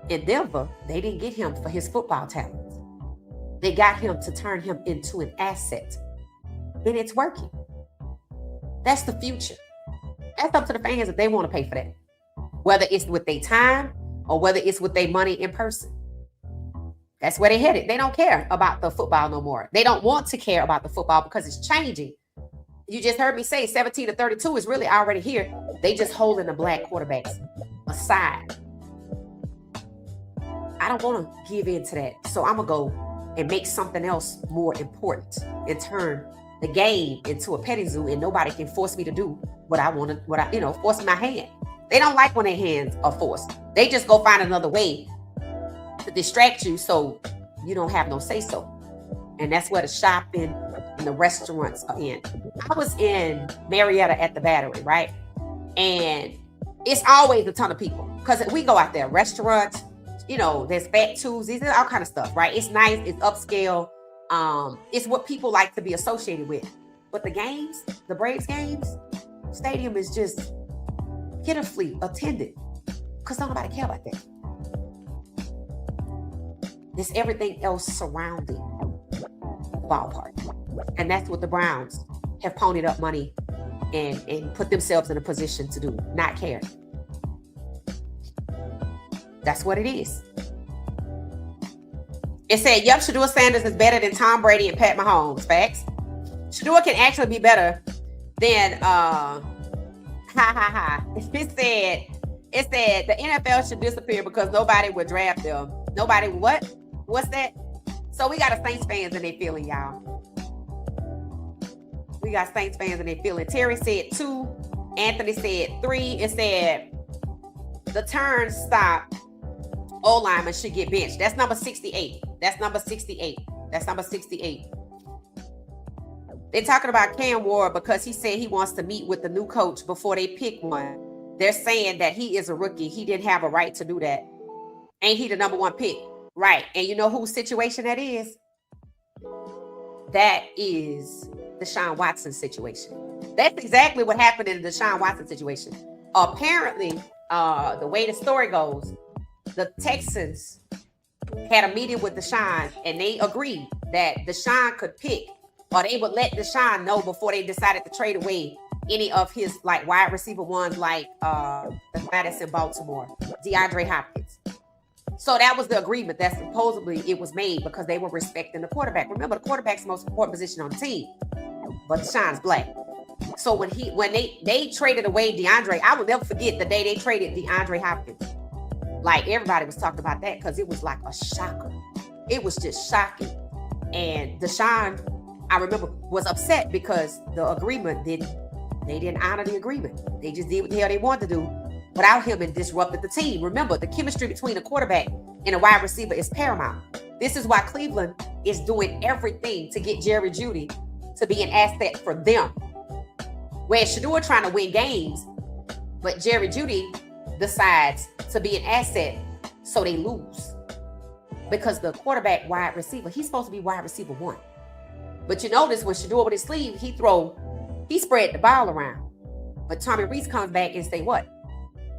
in Denver, they didn't get him for his football talent. They got him to turn him into an asset. And it's working. That's the future. That's up to the fans if they want to pay for that. Whether it's with their time or whether it's with their money in person. That's where they headed. They don't care about the football no more. They don't want to care about the football because it's changing. You just heard me say 17 to 32 is really already here. They just holding the black quarterbacks aside. I don't want to give in to that. So I'm going to go and make something else more important and turn the game into a petting zoo, and nobody can force me to do what I want to, force my hand. They don't like when their hands are forced. They just go find another way to distract you so you don't have no say so. And that's where the shopping and the restaurants are in. I was in Marietta at the Battery, right? And it's always a ton of people because we go out there, restaurants, there's Fat Tuesdays, there's all kind of stuff, right? It's nice, it's upscale. It's what people like to be associated with. But the games, the Braves games, stadium is just pitifully attended because nobody care about that. There's everything else surrounding the ballpark. And that's what the Browns have ponied up money and put themselves in a position to do, not care. That's what it is. It said, yep, Shedeur Sanders is better than Tom Brady and Pat Mahomes. Facts. Shedeur can actually be better than, It It said the NFL should disappear because nobody would draft them. Nobody what? What's that? So we got a Saints fans and they feeling, y'all. We got Saints fans and they feeling. Terry said 2. Anthony said 3. It said the turn stop. O-lineman should get benched. That's number 68. That's number 68. That's number 68. They're talking about Cam Ward because he said he wants to meet with the new coach before they pick one. They're saying that he is a rookie. He didn't have a right to do that. Ain't he the number 1 pick? Right. And you know whose situation that is? That is Deshaun Watson's situation. That's exactly what happened in the Deshaun Watson situation. Apparently, the way the story goes, the Texans had a meeting with Deshaun and they agreed that Deshaun could pick, or they would let Deshaun know before they decided to trade away any of his like wide receiver ones, like the Madison Baltimore, DeAndre Hopkins. So that was the agreement that supposedly it was made because they were respecting the quarterback. Remember, the quarterback's the most important position on the team, but Deshaun's black. So when they traded away DeAndre, I will never forget the day they traded DeAndre Hopkins. Like everybody was talking about that because it was like a shocker. It was just shocking. And Deshaun, I remember, was upset because the agreement they didn't honor the agreement. They just did what the hell they wanted to do without him and disrupted the team. Remember, the chemistry between a quarterback and a wide receiver is paramount. This is why Cleveland is doing everything to get Jerry Jeudy to be an asset for them. Whereas Shedeur trying to win games, but Jerry Jeudy decides to be an asset so they lose. Because the quarterback wide receiver, he's supposed to be wide receiver 1. But you notice when Shedeur with his sleeve, he spread the ball around. But Tommy Reese comes back and say what?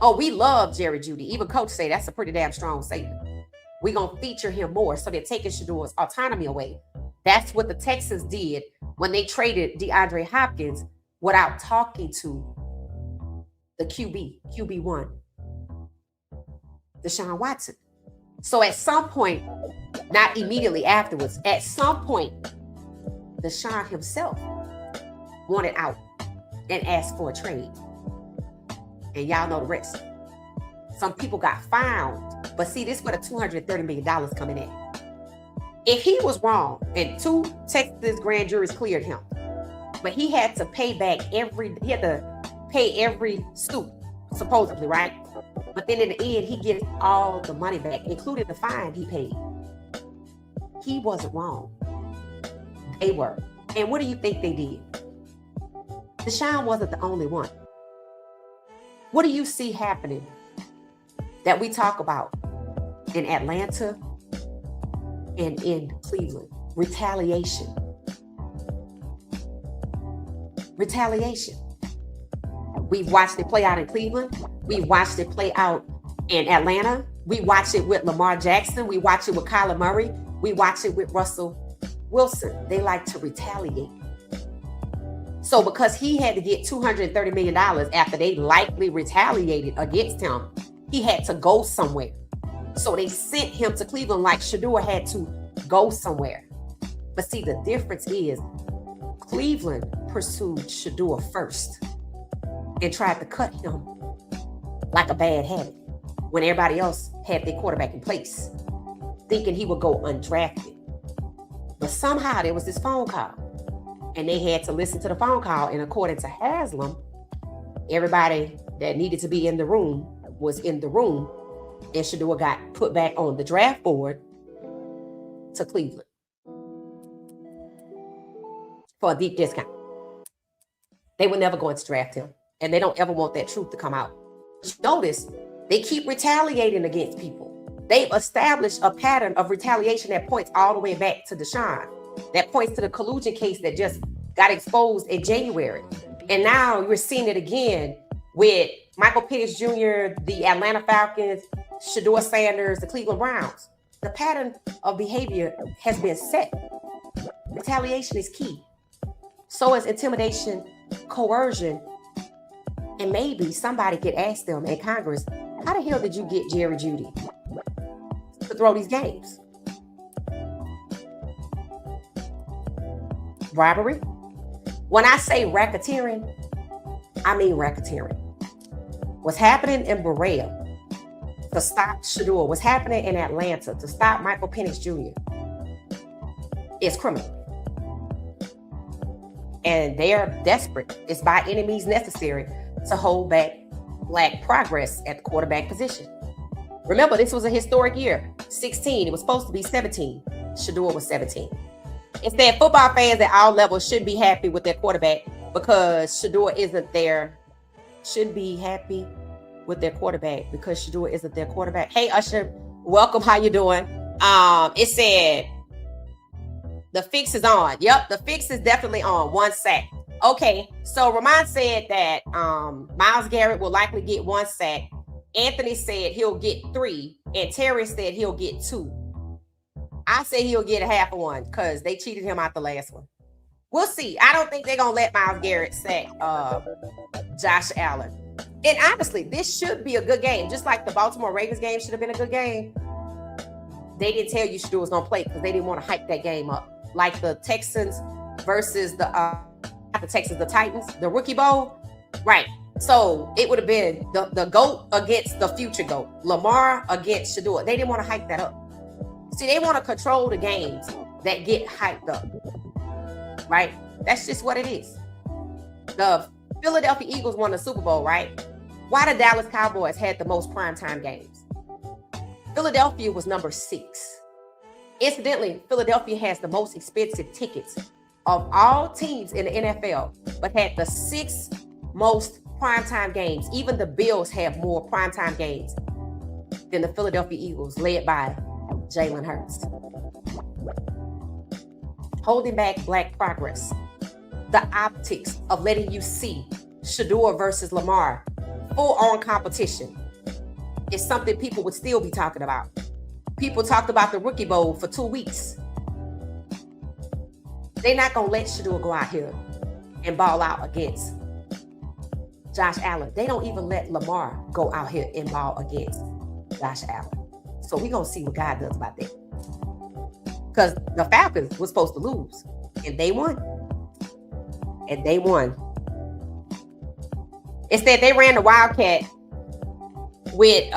Oh, we love Jerry Jeudy. Even coach say that's a pretty damn strong statement. We're going to feature him more. So they're taking Shedeur's autonomy away. That's what the Texans did when they traded DeAndre Hopkins without talking to the QB1, Deshaun Watson. So at some point, not immediately afterwards, at some point, Deshaun himself wanted out and asked for a trade. And y'all know the rest. Some people got found. But see, this is where the $230 million coming in. If he was wrong, and 2 Texas grand juries cleared him, but he had to pay back every suit, supposedly, right? But then in the end, he gets all the money back, including the fine he paid. He wasn't wrong. They were. And what do you think they did? Deshaun wasn't the only one. What do you see happening that we talk about in Atlanta and in Cleveland? Retaliation. We've watched it play out in Cleveland. We've watched it play out in Atlanta. We watch it with Lamar Jackson. We watch it with Kyler Murray. We watch it with Russell Wilson. They like to retaliate. So because he had to get $230 million after they likely retaliated against him, he had to go somewhere. So they sent him to Cleveland like Shedeur had to go somewhere. But see, the difference is Cleveland pursued Shedeur first and tried to cut him like a bad habit when everybody else had their quarterback in place, thinking he would go undrafted. But somehow there was this phone call and they had to listen to the phone call. And according to Haslam, everybody that needed to be in the room was in the room, and Shedeur got put back on the draft board to Cleveland for a deep discount. They were never going to draft him, and they don't ever want that truth to come out. Notice, they keep retaliating against people. They've established a pattern of retaliation that points all the way back to Deshaun, that points to the collusion case that just got exposed in January. And now you're seeing it again with Michael Penix Jr., the Atlanta Falcons, Shedeur Sanders, the Cleveland Browns. The pattern of behavior has been set. Retaliation is key. So is intimidation, coercion, and maybe somebody could ask them in Congress, how the hell did you get Jerry Jeudy to throw these games? Bribery? When I say racketeering, I mean racketeering. What's happening in Berea to stop Shedeur, what's happening in Atlanta to stop Michael Penix Jr. is criminal. And they are desperate. It's by any means necessary to hold back Black progress at the quarterback position. Remember, this was a historic year. 16. It was supposed to be 17. Shedeur was 17. Instead, football fans at all levels should be happy with their quarterback because Shedeur isn't there. Should be happy with their quarterback because Shedeur isn't their quarterback. Hey, Usher, welcome. How you doing? It said the fix is on. Yep, the fix is definitely on. 1 sack. Okay, so Ramon said that Myles Garrett will likely get 1 sack. Anthony said he'll get 3, and Terry said he'll get 2. I say he'll get a half of 1 because they cheated him out the last one. We'll see. I don't think they're gonna let Myles Garrett sack Josh Allen. And honestly, this should be a good game, just like the Baltimore Ravens game should have been a good game. They didn't tell you Shedeur was gonna play because they didn't want to hype that game up, like the Texans versus the Titans, the Rookie Bowl, right? So it would have been the GOAT against the future GOAT, Lamar against Shedeur. They didn't want to hype that up. See, they want to control the games that get hyped up, right? That's just what it is. The Philadelphia Eagles won the Super Bowl, right? Why the Dallas Cowboys had the most primetime games? Philadelphia was number 6. Incidentally, Philadelphia has the most expensive tickets of all teams in the NFL, but had the 6th most primetime games. Even the Bills have more primetime games than the Philadelphia Eagles, led by Jalen Hurts. Holding back Black progress. The optics of letting you see Shedeur versus Lamar, full-on competition, is something people would still be talking about. People talked about the Rookie Bowl for 2 weeks. They're not going to let Shedeur go out here and ball out against Josh Allen. They don't even let Lamar go out here and ball against Josh Allen. So we're going to see what God does about that. Because the Falcons were supposed to lose, and they won. And they won. Instead, they ran the Wildcat with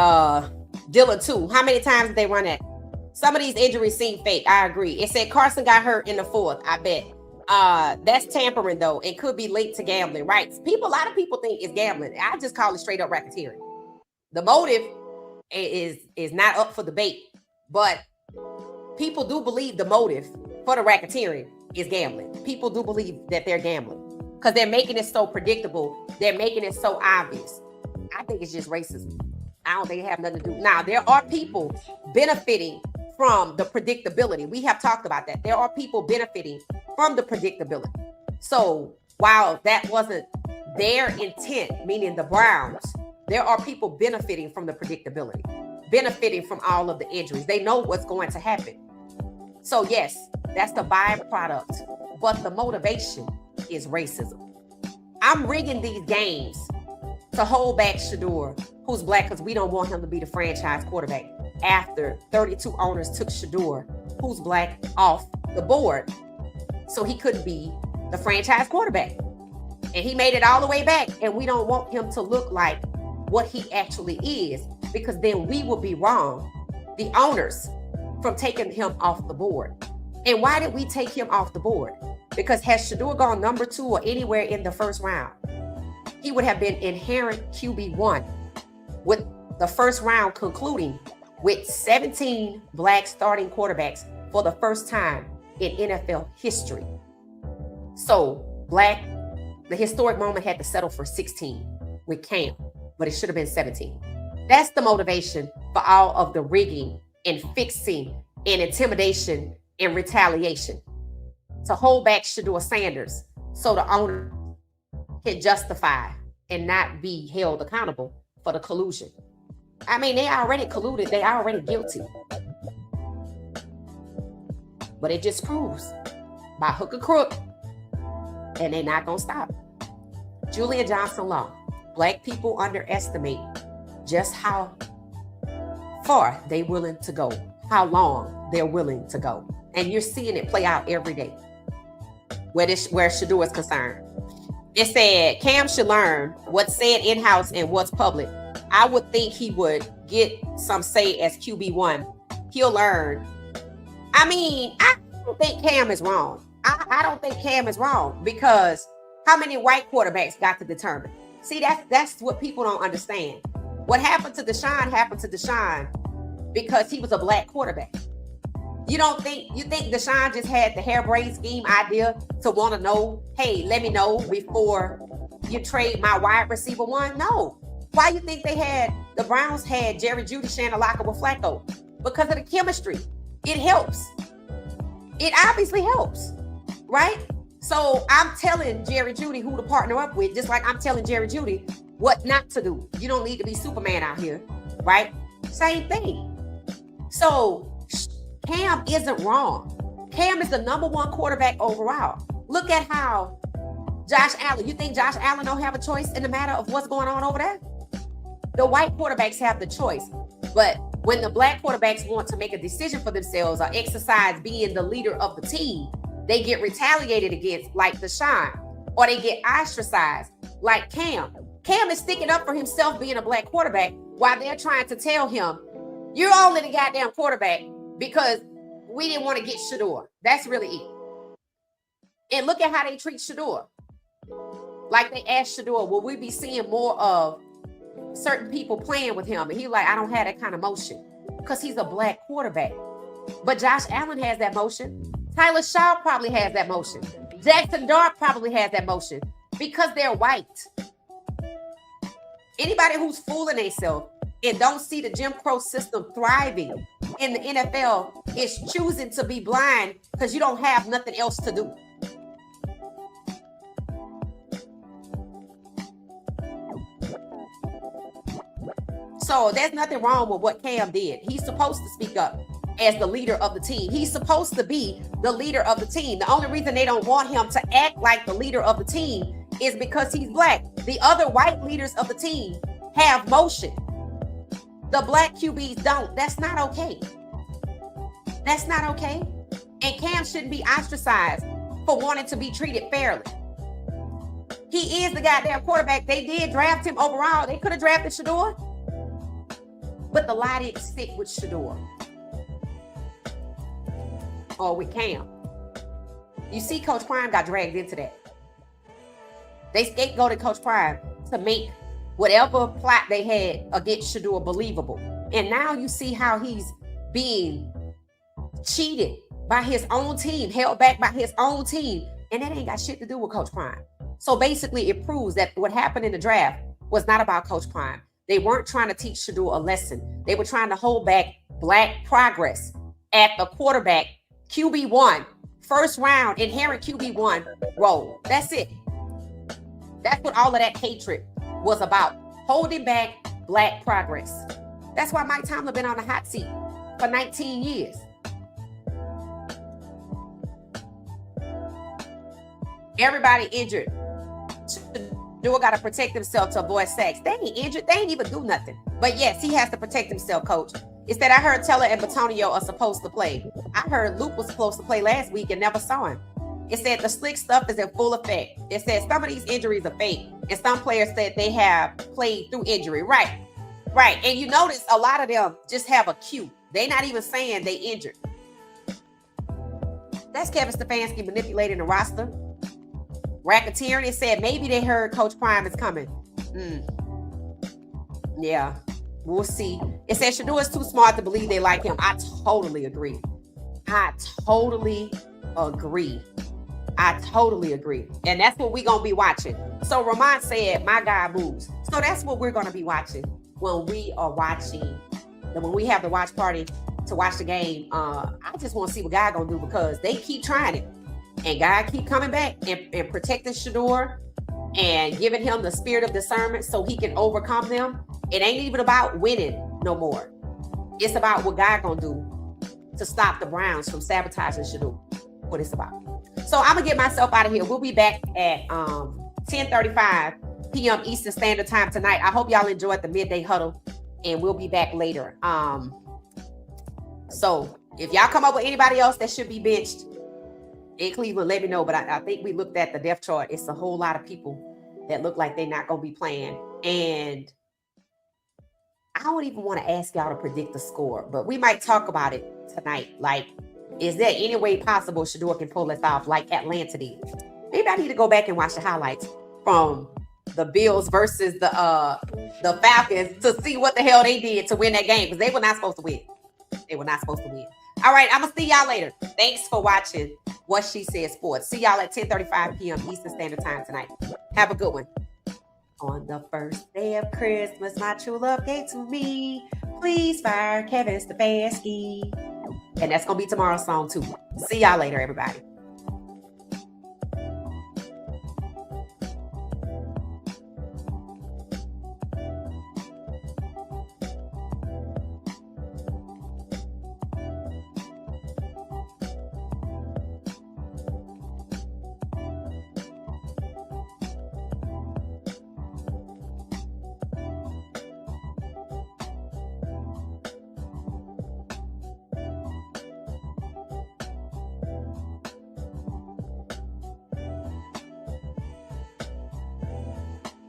Dillon too. How many times did they run that? Some of these injuries seem fake. I agree. It said Carson got hurt in the 4th. I bet. That's tampering though. It could be linked to gambling, right? A lot of people think it's gambling. I just call it straight up racketeering. The motive is not up for debate, but people do believe the motive for the racketeering is gambling. People do believe that they're gambling because they're making it so predictable. They're making it so obvious. I think it's just racism. I don't think it have nothing to do. Now, there are people benefiting from the predictability. We have talked about that. There are people benefiting from the predictability. So while that wasn't their intent, meaning the Browns, there are people benefiting from the predictability, benefiting from all of the injuries. They know what's going to happen. So yes, that's the byproduct, but the motivation is racism. I'm rigging these games to hold back Shedeur, who's Black, because we don't want him to be the franchise quarterback after 32 owners took Shedeur, who's Black, off the board. So he couldn't be the franchise quarterback. And he made it all the way back, and we don't want him to look like what he actually is, because then we will be wrong, the owners, from taking him off the board. And why did we take him off the board? Because had Shedeur gone number 2 or anywhere in the first round, he would have been inherent QB1, with the first round concluding with 17 Black starting quarterbacks for the first time in NFL history. So Black, the historic moment had to settle for 16 with Cam, but it should have been 17. That's the motivation for all of the rigging and fixing and intimidation and retaliation, to hold back Shedeur Sanders so the owner can justify and not be held accountable for the collusion. I mean, they already colluded. They already guilty. But it just proves by hook or crook, and they're not going to stop. Julia Johnson Law. Black people underestimate just how far they're willing to go, how long they're willing to go. And you're seeing it play out every day where Shedeur is concerned. It said Cam should learn what's said in-house and what's public I would think he would get some say as QB1. He'll learn. I mean, I don't think Cam is wrong. I don't think Cam is wrong because how many white quarterbacks got to determine? See, that's what people don't understand. What happened to Deshaun happened to Deshaun because he was a black quarterback. You think Deshaun just had the harebrained scheme idea to want to know, hey, let me know before you trade my wide receiver one? No. Why you think the Browns had Jerry Jeudy sharing a locker with Flacco? Because of the chemistry. It helps. It obviously helps, right? So I'm telling Jerry Jeudy who to partner up with, just like I'm telling Jerry Jeudy what not to do. You don't need to be Superman out here, right? Same thing. So Cam isn't wrong. Cam is the number one quarterback overall. Look at how Josh Allen. You think Josh Allen don't have a choice in the matter of what's going on over there? The white quarterbacks have the choice, but when the black quarterbacks want to make a decision for themselves or exercise being the leader of the team, they get retaliated against like Deshaun, or they get ostracized like Cam. Cam is sticking up for himself being a black quarterback while they're trying to tell him, you're only the goddamn quarterback because we didn't want to get Shedeur. That's really it. And look at how they treat Shedeur. Like they asked Shedeur, will we be seeing more of certain people playing with him? And he's like, I don't have that kind of motion because he's a black quarterback. But Josh Allen has that motion. Tyler Shaw probably has that motion. Jackson Dart probably has that motion because they're white. Anybody who's fooling themselves and don't see the Jim Crow system thriving in the NFL is choosing to be blind because you don't have nothing else to do. So there's nothing wrong with what Cam did. He's supposed to speak up as the leader of the team. He's supposed to be the leader of the team. The only reason they don't want him to act like the leader of the team is because he's black. The other white leaders of the team have motion. The black QBs don't. That's not okay. That's not okay. And Cam shouldn't be ostracized for wanting to be treated fairly. He is the goddamn quarterback. They did draft him overall. They could have drafted Shedeur. But the lie didn't stick with Shedeur. Or with Cam. You see, Coach Prime got dragged into that. They scapegoated Coach Prime to make whatever plot they had against Shedeur believable. And now you see how he's being cheated by his own team, held back by his own team. And that ain't got shit to do with Coach Prime. So basically, it proves that what happened in the draft was not about Coach Prime. They weren't trying to teach Shedeur a lesson. They were trying to hold back black progress at the quarterback, QB1, first round, inherent QB1 role. That's it. That's what all of that hatred was about. Holding back black progress. That's why Mike Tomlin been on the hot seat for 19 years. Everybody injured. Shedeur got to protect himself to avoid sacks. They ain't injured. They ain't even do nothing. But yes, he has to protect himself, coach. It's that I heard Teller and Batonio are supposed to play. I heard Luke was supposed to play last week and never saw him. It said the slick stuff is in full effect. It said some of these injuries are fake. And some players said they have played through injury. Right. Right. And you notice a lot of them just have a cue. They're not even saying they injured. That's Kevin Stefanski manipulating the roster. Racketeering. It said maybe they heard Coach Prime is coming. Yeah, we'll see. It said Shedeur is too smart to believe they like him. I totally agree. I totally agree. And that's what we're going to be watching. So Ramon said, my guy moves. So that's what we're going to be watching when we are watching, when we have the watch party to watch the game. I just want to see what God going to do because they keep trying it. And God keep coming back and protecting Shedeur and giving him the spirit of discernment so he can overcome them. It ain't even about winning no more. It's about what God gonna do to stop the Browns from sabotaging Shedeur. What it's about. So I'm gonna get myself out of here. We'll be back at 10:35 p.m. Eastern Standard Time tonight. I hope y'all enjoyed the midday huddle, and we'll be back later. So if y'all come up with anybody else that should be benched in Cleveland, let me know. But I think we looked at the depth chart. It's a whole lot of people that look like they're not going to be playing. And I don't even want to ask y'all to predict the score, but we might talk about it tonight. Like, is there any way possible Shedeur can pull this off like Atlanta did? Maybe I need to go back and watch the highlights from the Bills versus the Falcons to see what the hell they did to win that game, because they were not supposed to win. They were not supposed to win. All right, I'm gonna see y'all later. Thanks for watching What She Said Sports. See y'all at 10:35 p.m. Eastern Standard Time tonight. Have a good one. On the first day of Christmas, my true love gave to me. Please fire Kevin Stefanski. And that's gonna be tomorrow's song too. See y'all later, everybody.